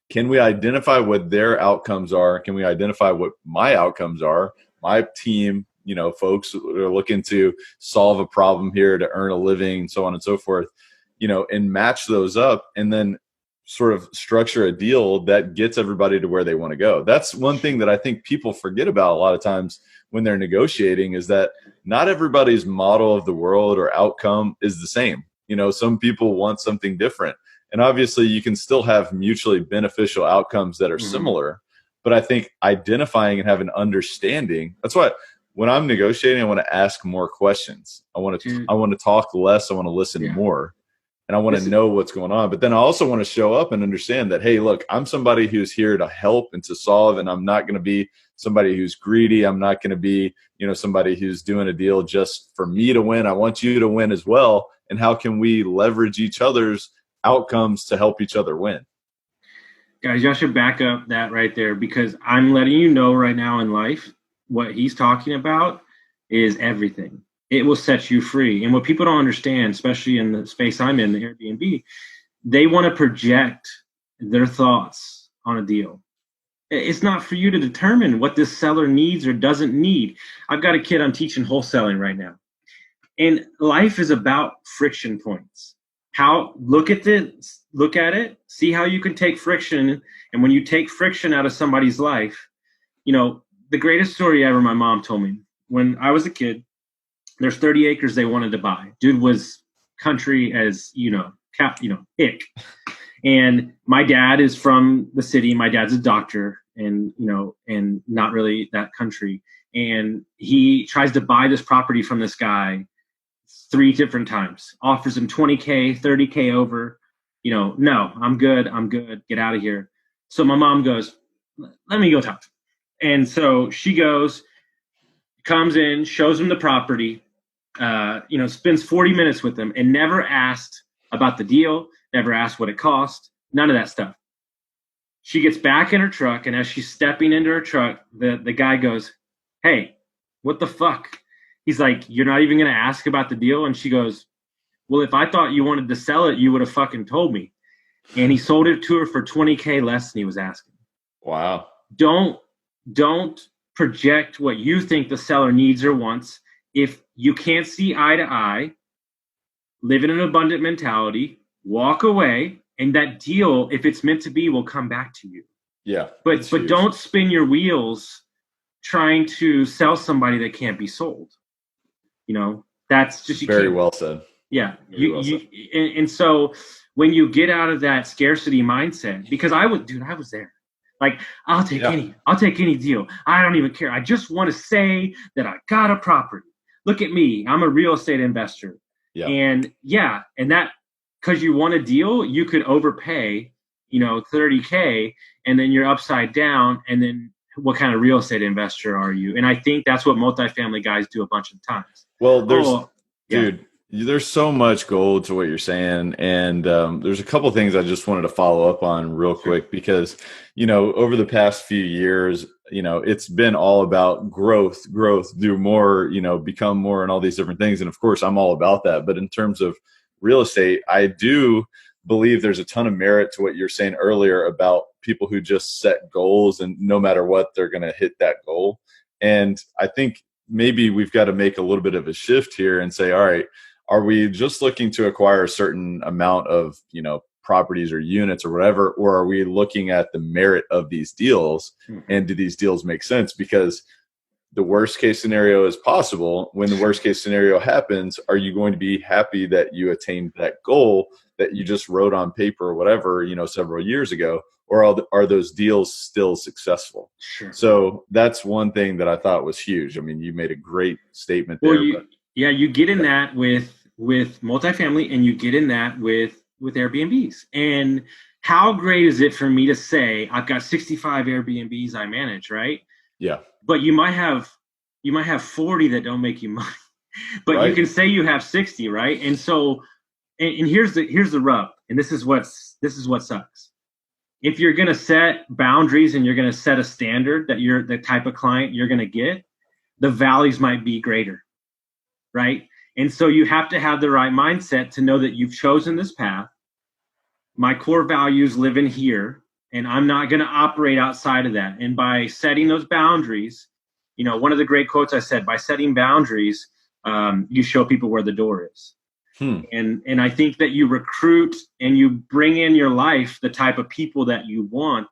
[SPEAKER 3] can we identify what their outcomes are? Can we identify what my outcomes are? My team, folks are looking to solve a problem here to earn a living, so on and so forth, and match those up and then sort of structure a deal that gets everybody to where they want to go. That's one thing that I think people forget about a lot of times when they're negotiating, is that not everybody's model of the world or outcome is the same. Some people want something different. And obviously you can still have mutually beneficial outcomes that are similar. But I think identifying and having understanding, that's why when I'm negotiating, I want to ask more questions. I want to talk less. I want to listen more. And I want to know what's going on. But then I also want to show up and understand that, hey, look, I'm somebody who's here to help and to solve. And I'm not going to be somebody who's greedy. I'm not going to be, somebody who's doing a deal just for me to win. I want you to win as well. And how can we leverage each other's outcomes to help each other win?
[SPEAKER 2] Guys, y'all should back up that right there, because I'm letting you know right now in life, what he's talking about is everything. It will set you free. And what people don't understand, especially in the space I'm in, the Airbnb, they want to project their thoughts on a deal. It's not for you to determine what this seller needs or doesn't need. I've got a kid I'm teaching wholesaling right now. And life is about friction points. Look at it, see how you can take friction. And when you take friction out of somebody's life, the greatest story ever my mom told me, when I was a kid, there's 30 acres they wanted to buy. Dude was country as, hick. And my dad is from the city. My dad's a doctor and not really that country. And he tries to buy this property from this guy 3 different times, offers him 20K, 30K over, no, I'm good. Get out of here. So my mom goes, let me go talk to him. And so she goes, comes in, shows him the property, spends 40 minutes with him and never asked about the deal, never asked what it cost, none of that stuff. She gets back in her truck, and as she's stepping into her truck, the guy goes, hey, what the fuck? He's like, you're not even going to ask about the deal? And she goes, well, if I thought you wanted to sell it, you would have fucking told me. And he sold it to her for 20K less than he was asking.
[SPEAKER 3] Wow.
[SPEAKER 2] Don't project what you think the seller needs or wants. If you can't see eye to eye, live in an abundant mentality, walk away, and that deal, if it's meant to be, will come back to you.
[SPEAKER 3] Yeah.
[SPEAKER 2] But don't spin your wheels trying to sell somebody that can't be sold. That's just
[SPEAKER 3] very well said.
[SPEAKER 2] Yeah.
[SPEAKER 3] Very well said.
[SPEAKER 2] And so when you get out of that scarcity mindset, because I was there. Like, I'll take any deal. I don't even care. I just want to say that I got a property. Look at me. I'm a real estate investor.
[SPEAKER 3] Yeah.
[SPEAKER 2] And that, because you want a deal, you could overpay, 30K, and then you're upside down. And then what kind of real estate investor are you? And I think that's what multifamily guys do a bunch of times.
[SPEAKER 3] Well, there's so much gold to what you're saying. And there's a couple things I just wanted to follow up on real quick, because, over the past few years, it's been all about growth, do more, become more, and all these different things. And of course, I'm all about that. But in terms of real estate, I do believe there's a ton of merit to what you're saying earlier about people who just set goals, and no matter what, they're going to hit that goal. And I think maybe we've got to make a little bit of a shift here and say, all right, are we just looking to acquire a certain amount of, properties or units or whatever, or are we looking at the merit of these deals, and do these deals make sense? Because the worst case scenario is possible. When the worst case scenario happens, are you going to be happy that you attained that goal that you just wrote on paper or whatever, several years ago, or are those deals still successful?
[SPEAKER 2] Sure.
[SPEAKER 3] So that's one thing that I thought was huge. I mean, you made a great statement there.
[SPEAKER 2] You get in that with multifamily, and you get in that with Airbnbs. And how great is it for me to say I've got 65 Airbnbs I manage, right?
[SPEAKER 3] Yeah.
[SPEAKER 2] But you might have 40 that don't make you money, but right. You can say you have 60, right? And so, and here's the rub, and this is what sucks. If you're going to set boundaries and you're going to set a standard that you're the type of client you're going to get, the values might be greater, right? And so you have to have the right mindset to know that you've chosen this path. My core values live in here, and I'm not going to operate outside of that. And by setting those boundaries, one of the great quotes I said, by setting boundaries, you show people where the door is. And I think that you recruit and you bring in your life the type of people that you want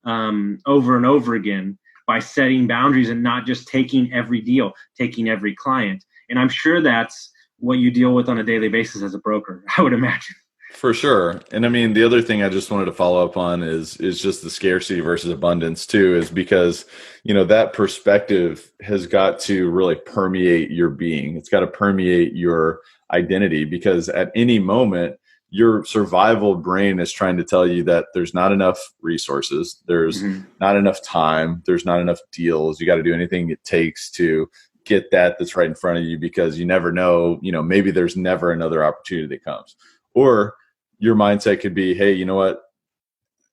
[SPEAKER 2] over and over again by setting boundaries and not just taking every deal, taking every client. And I'm sure that's what you deal with on a daily basis as a broker, I would imagine.
[SPEAKER 3] For sure. And I mean, the other thing I just wanted to follow up on is just the scarcity versus abundance too, is because, that perspective has got to really permeate your being. It's got to permeate your identity, because at any moment, your survival brain is trying to tell you that there's not enough resources. There's not enough time. There's not enough deals. You got to do anything it takes to get that's right in front of you, because you never know, maybe there's never another opportunity that comes. Or your mindset could be, hey, you know what?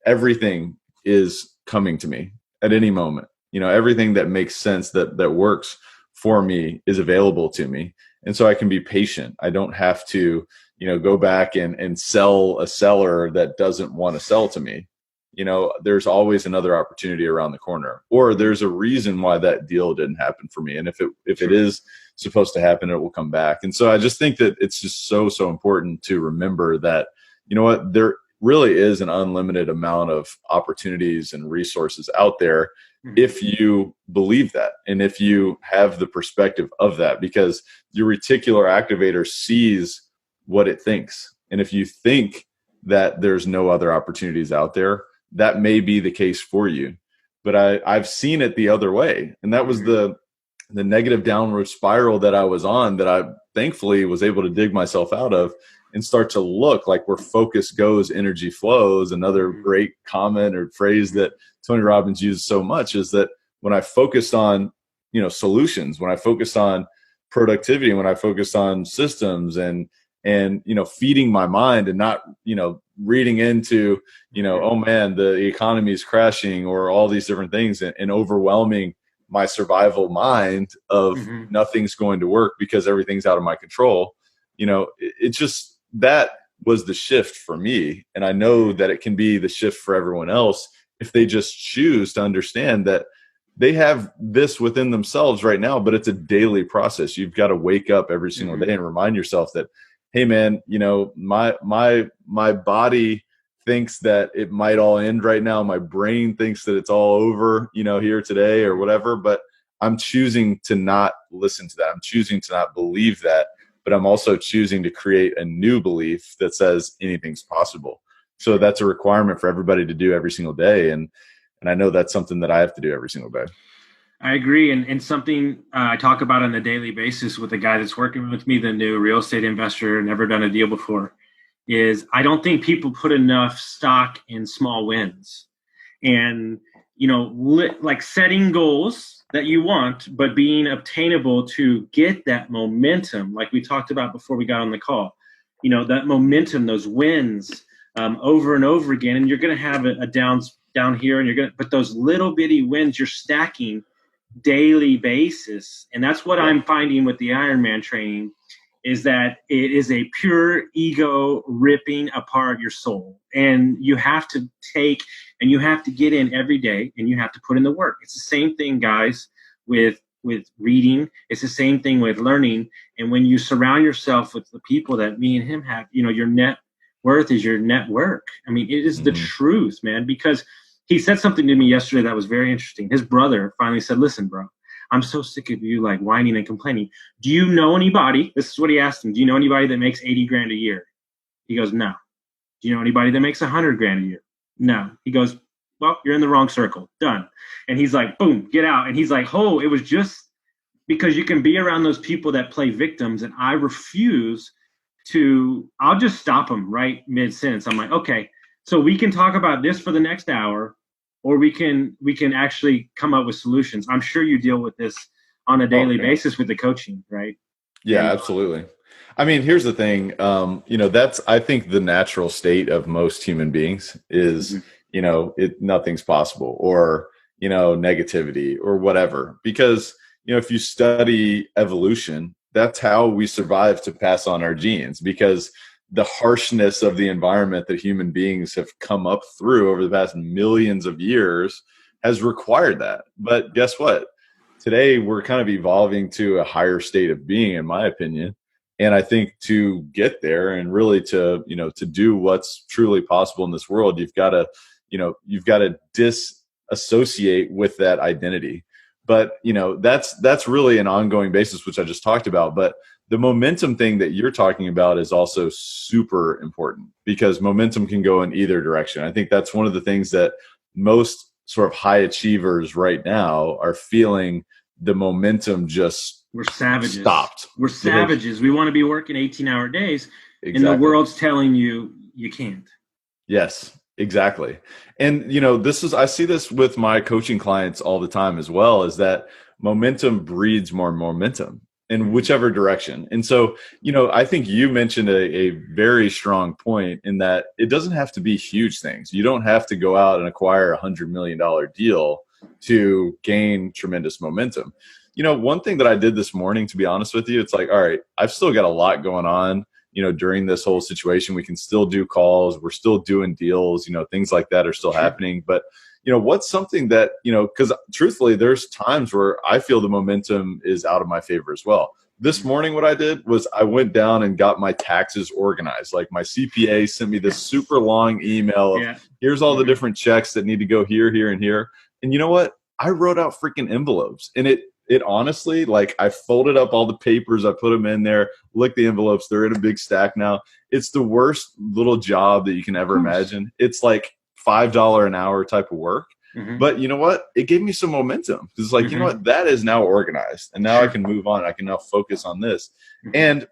[SPEAKER 3] Everything is coming to me at any moment. Everything that makes sense, that works for me, is available to me. And so I can be patient. I don't have to, go back and sell a seller that doesn't want to sell to me. There's always another opportunity around the corner, or there's a reason why that deal didn't happen for me. And if it is supposed to happen, it will come back. And so I just think that it's just so important to remember that, there really is an unlimited amount of opportunities and resources out there if you believe that, and if you have the perspective of that, because your reticular activator sees what it thinks. And if you think that there's no other opportunities out there, that may be the case for you. But I've seen it the other way. And that was the negative downward spiral that I was on, that I thankfully was able to dig myself out of and start to look like where focus goes, energy flows. Another great comment or phrase that Tony Robbins uses so much is that when I focused on, solutions, when I focused on productivity, when I focused on systems and feeding my mind and not, reading into, oh man, the economy is crashing, or all these different things, and overwhelming my survival mind of nothing's going to work because everything's out of my control. It just, that was the shift for me. And I know that it can be the shift for everyone else if they just choose to understand that they have this within themselves right now, but it's a daily process. You've got to wake up every single day and remind yourself that, hey man, my body thinks that it might all end right now. My brain thinks that it's all over, here today or whatever, but I'm choosing to not listen to that. I'm choosing to not believe that, but I'm also choosing to create a new belief that says anything's possible. So that's a requirement for everybody to do every single day. And I know that's something that I have to do every single day.
[SPEAKER 2] I agree. And something I talk about on a daily basis with the guy that's working with me, the new real estate investor, never done a deal before, is I don't think people put enough stock in small wins. And, like setting goals that you want, but being obtainable to get that momentum, like we talked about before we got on the call, that momentum, those wins over and over again. And you're going to have a down here, and but those little bitty wins you're stacking daily basis. And that's what I'm finding with the Ironman training, is that it is a pure ego ripping apart your soul. And you have to take and you have to get in every day, and you have to put in the work. It's the same thing, guys, with reading. It's the same thing with learning. And when you surround yourself with the people that me and him have, your net worth is your network. I mean, it is the truth, man, because he said something to me yesterday that was very interesting. His brother finally said, listen, bro, I'm so sick of you like whining and complaining. Do you know anybody? This is what he asked him. Do you know anybody that makes 80 grand a year? He goes, no. Do you know anybody that makes 100 grand a year? No. He goes, well, you're in the wrong circle. Done. And he's like, boom, get out. And he's like, oh, it was just because you can be around those people that play victims. And I refuse I'll just stop them right mid-sentence. I'm like, okay, so we can talk about this for the next hour, or we can actually come up with solutions. I'm sure you deal with this on a daily basis with the coaching, right?
[SPEAKER 3] Yeah, absolutely. I mean, here's the thing. That's, I think, the natural state of most human beings is, nothing's possible, or, negativity or whatever. Because, if you study evolution, that's how we survive to pass on our genes, because the harshness of the environment that human beings have come up through over the past millions of years has required that. But guess what? Today, we're kind of evolving to a higher state of being, in my opinion. And I think to get there and really to do what's truly possible in this world, you've got to disassociate with that identity. But, that's really an ongoing basis, which I just talked about. But the momentum thing that you're talking about is also super important, because momentum can go in either direction. I think that's one of the things that most sort of high achievers right now are feeling. The momentum just
[SPEAKER 2] we're savages.
[SPEAKER 3] Stopped.
[SPEAKER 2] We're savages. We want to be working 18-hour days,
[SPEAKER 3] exactly.
[SPEAKER 2] And the world's telling you can't.
[SPEAKER 3] Yes. Exactly. And, I see this with my coaching clients all the time as well, is that momentum breeds more momentum in whichever direction. And so, I think you mentioned a very strong point in that it doesn't have to be huge things. You don't have to go out and acquire $100 million deal to gain tremendous momentum. One thing that I did this morning, to be honest with you, it's like, all right, I've still got a lot going on. During this whole situation, we can still do calls. We're still doing deals, things like that are still happening. But, what's something that, because truthfully, there's times where I feel the momentum is out of my favor as well. This morning, what I did was I went down and got my taxes organized. Like, my CPA sent me this super long email of here's all the different checks that need to go here, here, and here. And you know what? I wrote out freaking envelopes, and it honestly, like, I folded up all the papers, I put them in there, look, the envelopes, they're in a big stack now. It's the worst little job that you can ever imagine. It's like $5 an hour type of work. But you know what? It gave me some momentum. It's like, you know what? That is now organized. And now I can move on. I can now focus on this. And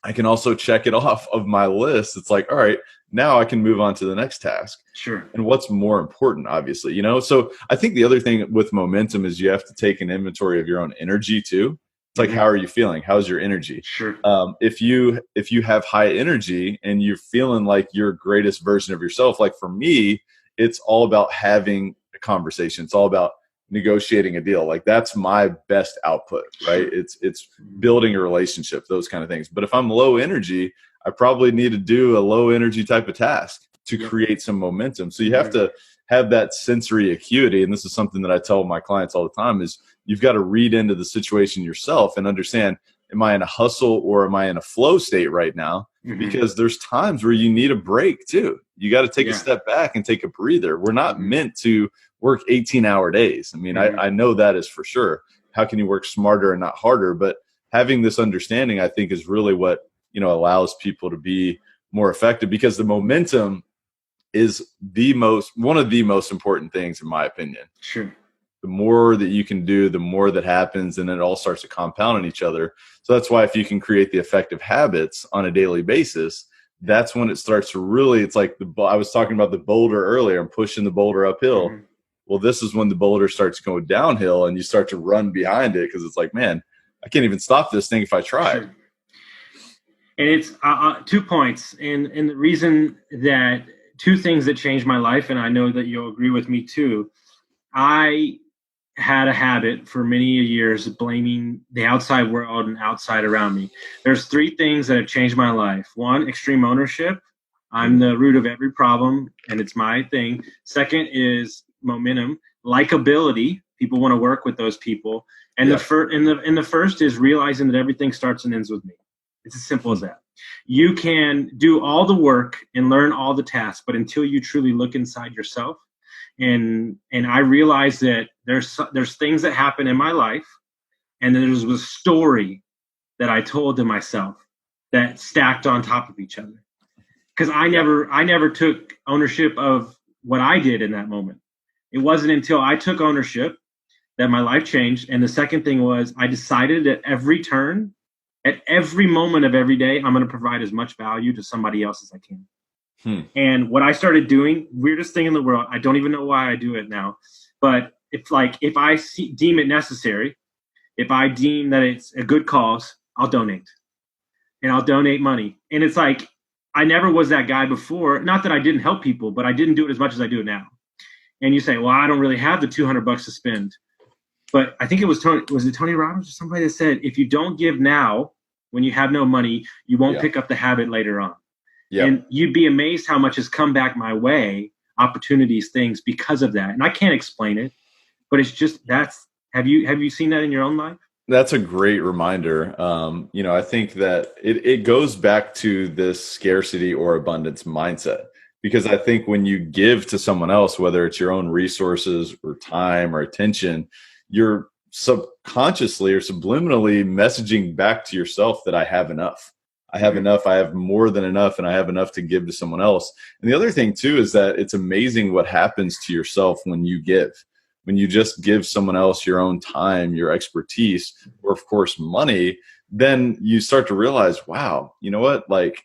[SPEAKER 3] I can also check it off of my list. It's like, all right, now I can move on to the next task.
[SPEAKER 2] Sure.
[SPEAKER 3] And what's more important, obviously, So I think the other thing with momentum is you have to take an inventory of your own energy too. It's like, how are you feeling? How's your energy?
[SPEAKER 2] Sure.
[SPEAKER 3] If you have high energy and you're feeling like your greatest version of yourself, like for me, it's all about having a conversation. It's all about negotiating a deal. Like, that's my best output, right? It's building a relationship, those kind of things. But if I'm low energy, I probably need to do a low energy type of task to create some momentum. So you have to have that sensory acuity. And this is something that I tell my clients all the time, is you've got to read into the situation yourself and understand, am I in a hustle or am I in a flow state right now? Because there's times where you need a break too. You got to take a step back and take a breather. We're not meant to work 18-hour days. I mean, I know that is for sure. How can you work smarter and not harder? But having this understanding, I think, is really what, allows people to be more effective, because the momentum is one of the most important things, in my opinion.
[SPEAKER 2] Sure.
[SPEAKER 3] The more that you can do, the more that happens, and it all starts to compound on each other. So that's why if you can create the effective habits on a daily basis, that's when it starts to really, it's like I was talking about the boulder earlier. I'm pushing the boulder uphill. Mm-hmm. Well, this is when the boulder starts going downhill and you start to run behind it, because it's like, man, I can't even stop this thing if I try.
[SPEAKER 2] Sure. And it's 2 points. And the reason that 2 things that changed my life, and I know that you'll agree with me too. I had a habit for many years of blaming the outside world and outside around me. There's 3 things that have changed my life. 1, extreme ownership. I'm the root of every problem, and it's my thing. 2nd is momentum, likability. People want to work with those people. And the first is realizing that everything starts and ends with me. It's as simple as that. You can do all the work and learn all the tasks, but until you truly look inside yourself, and I realized that there's things that happen in my life, and there's a story that I told to myself that stacked on top of each other. Because I never took ownership of what I did in that moment. It wasn't until I took ownership that my life changed. And the second thing was, I decided at every turn, at every moment of every day, I'm going to provide as much value to somebody else as I can. And what I started doing, weirdest thing in the world, I don't even know why I do it now, but if I deem it necessary, if I deem that it's a good cause, I'll donate. And I'll donate money. And it's like, I never was that guy before. Not that I didn't help people, but I didn't do it as much as I do it now. And you say, well, I don't really have the $200 to spend. But I think it was Tony Robbins or somebody that said, if you don't give now, when you have no money, you won't pick up the habit later on. Yep. And you'd be amazed how much has come back my way, opportunities, things, because of that. And I can't explain it, but it's just, have you seen that in your own life?
[SPEAKER 3] That's a great reminder. I think that it goes back to this scarcity or abundance mindset, because I think when you give to someone else, whether it's your own resources or time or attention, you're subconsciously or subliminally messaging back to yourself that I have enough. I have enough, I have more than enough, and I have enough to give to someone else. And the other thing too is that it's amazing what happens to yourself when you give. When you just give someone else your own time, your expertise, or of course money, then you start to realize, wow, you know what? Like,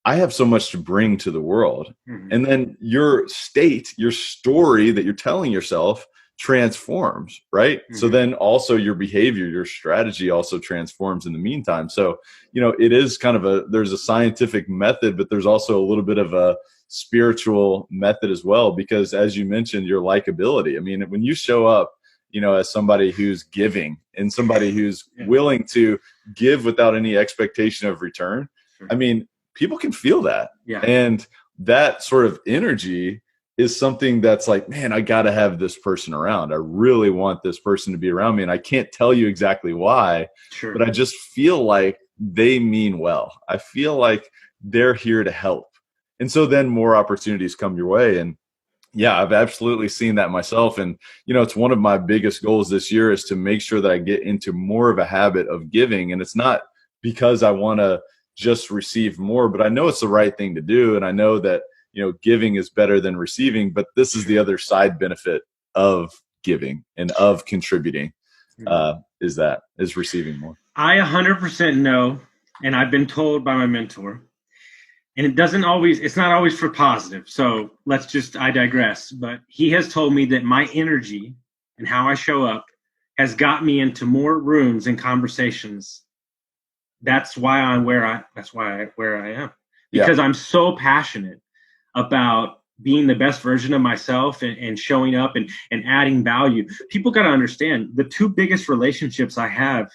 [SPEAKER 3] I have so much to bring to the world. Mm-hmm. And then your story that you're telling yourself transforms, right? Mm-hmm. So then also your behavior, your strategy also transforms in the meantime. So, it is kind of there's a scientific method, but there's also a little bit of a spiritual method as well, because as you mentioned, your likability. I mean, when you show up, as somebody who's giving and somebody who's willing to give without any expectation of return, I mean, people can feel that. Yeah. And that sort of energy is something that's like, man, I got to have this person around. I really want this person to be around me. And I can't tell you exactly why, but I just feel like they mean well. I feel like they're here to help. And so then more opportunities come your way. And yeah, I've absolutely seen that myself. And, it's one of my biggest goals this year is to make sure that I get into more of a habit of giving. And it's not because I want to just receive more, but I know it's the right thing to do. And I know that, giving is better than receiving, but this is the other side benefit of giving and of contributing, is receiving more.
[SPEAKER 2] I 100% know, and I've been told by my mentor, and it's not always for positive. So I digress, but he has told me that my energy and how I show up has got me into more rooms and conversations. That's why I'm where I am, because I'm so passionate about being the best version of myself and showing up and adding value. People got to understand the 2 biggest relationships I have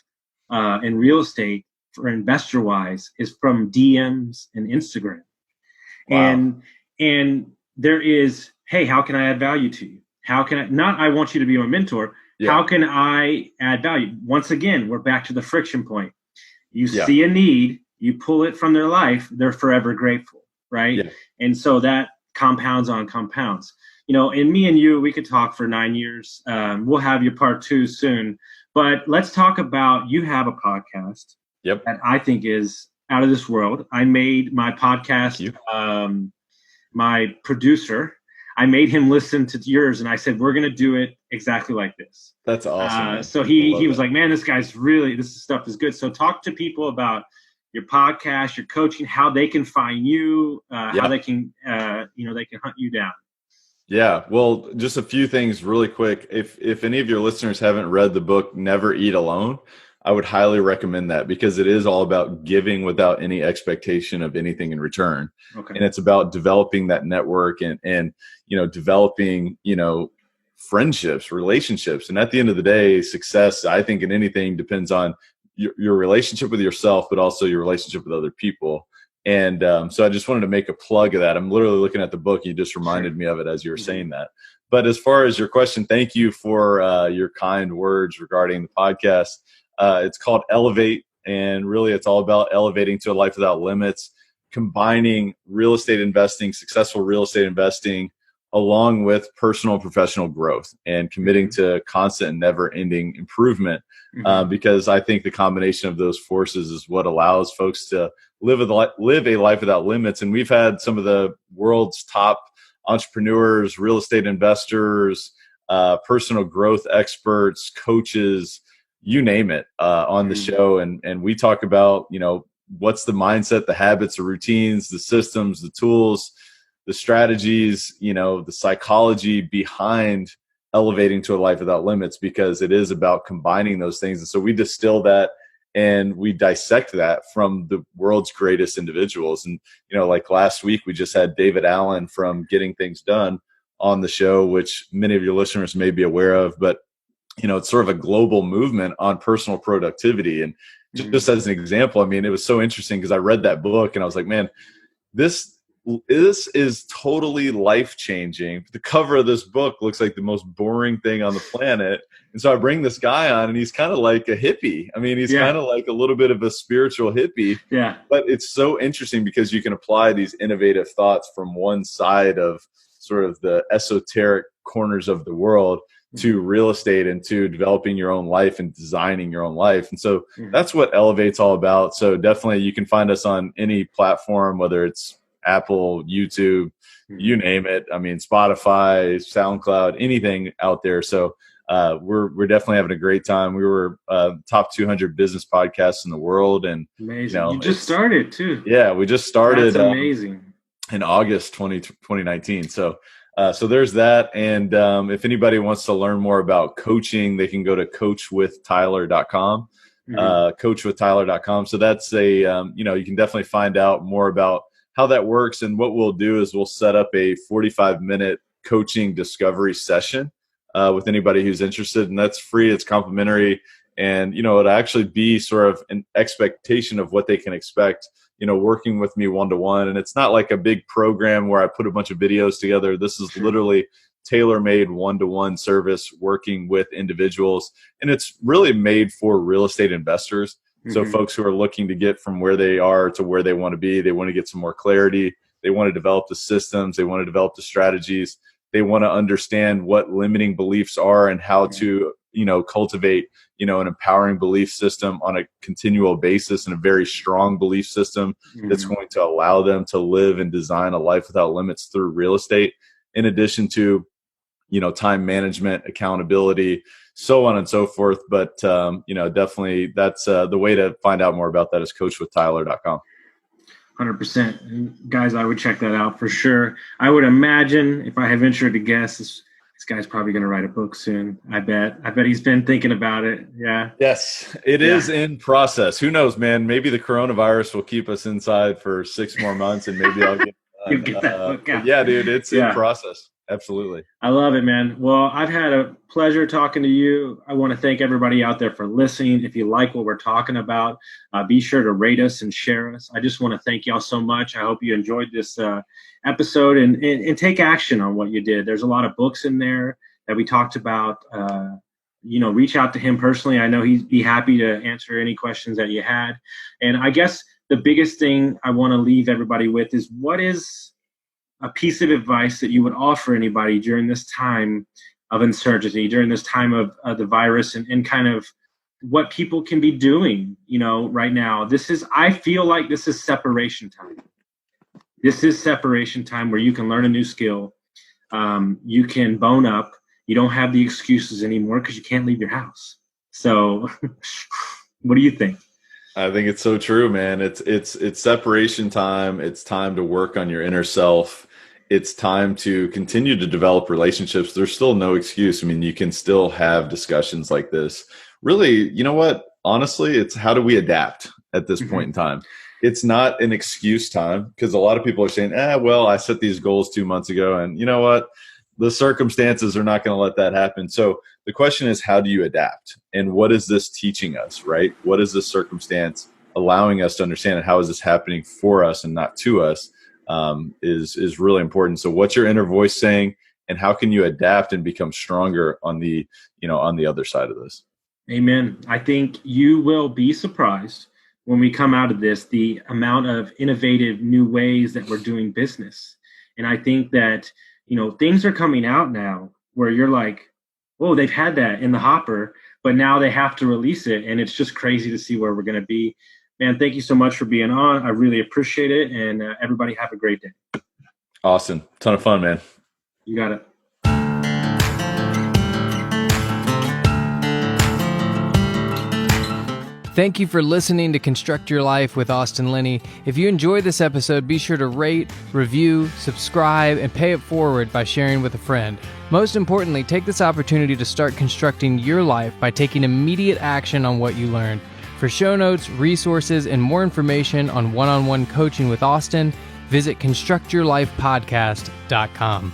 [SPEAKER 2] in real estate for investor wise is from DMs and Instagram. Wow. And there is, hey, how can I add value to you? How can I want you to be my mentor. Yeah. How can I add value? Once again, we're back to the friction point. You see a need, you pull it from their life, they're forever grateful, right? Yeah. And so that compounds on compounds. and me and you, we could talk for 9 years. We'll have your part 2 soon, but let's talk about, you have a podcast.
[SPEAKER 3] Yep.
[SPEAKER 2] That I think is out of this world. I made my podcast, my producer, I made him listen to yours, and I said, we're going to do it exactly like this.
[SPEAKER 3] That's awesome.
[SPEAKER 2] So he was like, man, this stuff is good. So talk to people about your podcast, your coaching, how they can find you, how they can, they can hunt you down.
[SPEAKER 3] Yeah. Well, just a few things really quick. If any of your listeners haven't read the book, Never Eat Alone, I would highly recommend that, because it is all about giving without any expectation of anything in return.
[SPEAKER 2] Okay.
[SPEAKER 3] And it's about developing that network and developing, friendships, relationships. And at the end of the day, success, I think, in anything depends on your relationship with yourself, but also your relationship with other people. And so I just wanted to make a plug of that. I'm literally looking at the book. You just reminded me of it as you were saying that. But as far as your question, thank you for your kind words regarding the podcast. It's called Elevate, and really it's all about elevating to a life without limits, combining real estate investing, successful real estate investing, along with personal and professional growth, and committing to constant and never-ending improvement, because I think the combination of those forces is what allows folks to live a life without limits. And we've had some of the world's top entrepreneurs, real estate investors, personal growth experts, coaches, you name it, on the show. And we talk about, what's the mindset, the habits, the routines, the systems, the tools, the strategies, the psychology behind elevating to a life without limits, because it is about combining those things. And so we distill that and we dissect that from the world's greatest individuals. And, like last week, we just had David Allen from Getting Things Done on the show, which many of your listeners may be aware of, but it's sort of a global movement on personal productivity. And just as an example, it was so interesting because I read that book and I was like, man, this is totally life-changing. The cover of this book looks like the most boring thing on the planet. And so I bring this guy on, and he's kind of like a hippie. He's kind of like a little bit of a spiritual hippie. Yeah. But it's so interesting because you can apply these innovative thoughts from one side of sort of the esoteric corners of the world to real estate and to developing your own life and designing your own life. And so that's what Elevate's all about. So definitely you can find us on any platform, whether it's Apple, YouTube, you name it. Spotify, SoundCloud, anything out there. So we're definitely having a great time. We were top 200 business podcasts in the world. And
[SPEAKER 2] amazing. You just started too.
[SPEAKER 3] Yeah, we just started.
[SPEAKER 2] That's amazing.
[SPEAKER 3] In August 2019. So there's that. And if anybody wants to learn more about coaching, they can go to coachwithtyler.com, coachwithtyler.com. So that's you can definitely find out more about how that works. And what we'll do is we'll set up a 45-minute coaching discovery session with anybody who's interested. And that's free. It's complimentary. And, it'll actually be sort of an expectation of what they can expect, working with me one-to-one. And it's not like a big program where I put a bunch of videos together. This is literally tailor-made one-to-one service working with individuals. And it's really made for real estate investors. So folks who are looking to get from where they are to where they want to be, they want to get some more clarity. They want to develop the systems. They want to develop the strategies. They want to understand what limiting beliefs are and how to, cultivate, an empowering belief system on a continual basis, and a very strong belief system that's going to allow them to live and design a life without limits through real estate, in addition to, time management, accountability, so on and so forth. But, definitely that's the way to find out more about that is coachwithtyler.com.
[SPEAKER 2] 100%. Guys, I would check that out for sure. I would imagine, if I have ventured to guess, this guy's probably going to write a book soon. I bet he's been thinking about it. Yeah.
[SPEAKER 3] Yes, it is in process. Who knows, man? Maybe the coronavirus will keep us inside for 6 more months, and maybe I'll get
[SPEAKER 2] that book out.
[SPEAKER 3] Yeah, dude, it's in process. Absolutely.
[SPEAKER 2] I love it, man. Well, I've had a pleasure talking to you. I want to thank everybody out there for listening. If you like what we're talking about, be sure to rate us and share us. I just want to thank y'all so much. I hope you enjoyed this episode and take action on what you did. There's a lot of books in there that we talked about. Reach out to him personally. I know he'd be happy to answer any questions that you had. And I guess the biggest thing I want to leave everybody with is, what is a piece of advice that you would offer anybody during this time of uncertainty, during this time of the virus, and kind of what people can be doing, right now. I feel like this is separation time. This is separation time where you can learn a new skill. You can bone up. You don't have the excuses anymore because you can't leave your house. So what do you think?
[SPEAKER 3] I think it's so true, man. It's separation time. It's time to work on your inner self. It's time to continue to develop relationships. There's still no excuse. I mean, you can still have discussions like this. Really, you know what? Honestly, it's how do we adapt at this point in time? It's not an excuse time, because a lot of people are saying, well, I set these goals 2 months ago, and you know what? The circumstances are not going to let that happen. So the question is, how do you adapt? And what is this teaching us, right? What is this circumstance allowing us to understand, and how is this happening for us and not to us, is really important. So what's your inner voice saying, and how can you adapt and become stronger on the other side of this?
[SPEAKER 2] Amen. I think you will be surprised when we come out of this, the amount of innovative new ways that we're doing business. And I think that, things are coming out now where you're like, oh, they've had that in the hopper, but now they have to release it. And it's just crazy to see where we're going to be. Man, thank you so much for being on. I really appreciate it. And everybody have a great day.
[SPEAKER 3] Awesome. Ton of fun, man.
[SPEAKER 2] You got it.
[SPEAKER 1] Thank you for listening to Construct Your Life with Austin Linney. If you enjoyed this episode, be sure to rate, review, subscribe, and pay it forward by sharing with a friend. Most importantly, take this opportunity to start constructing your life by taking immediate action on what you learned. For show notes, resources, and more information on one-on-one coaching with Austin, visit constructyourlifepodcast.com.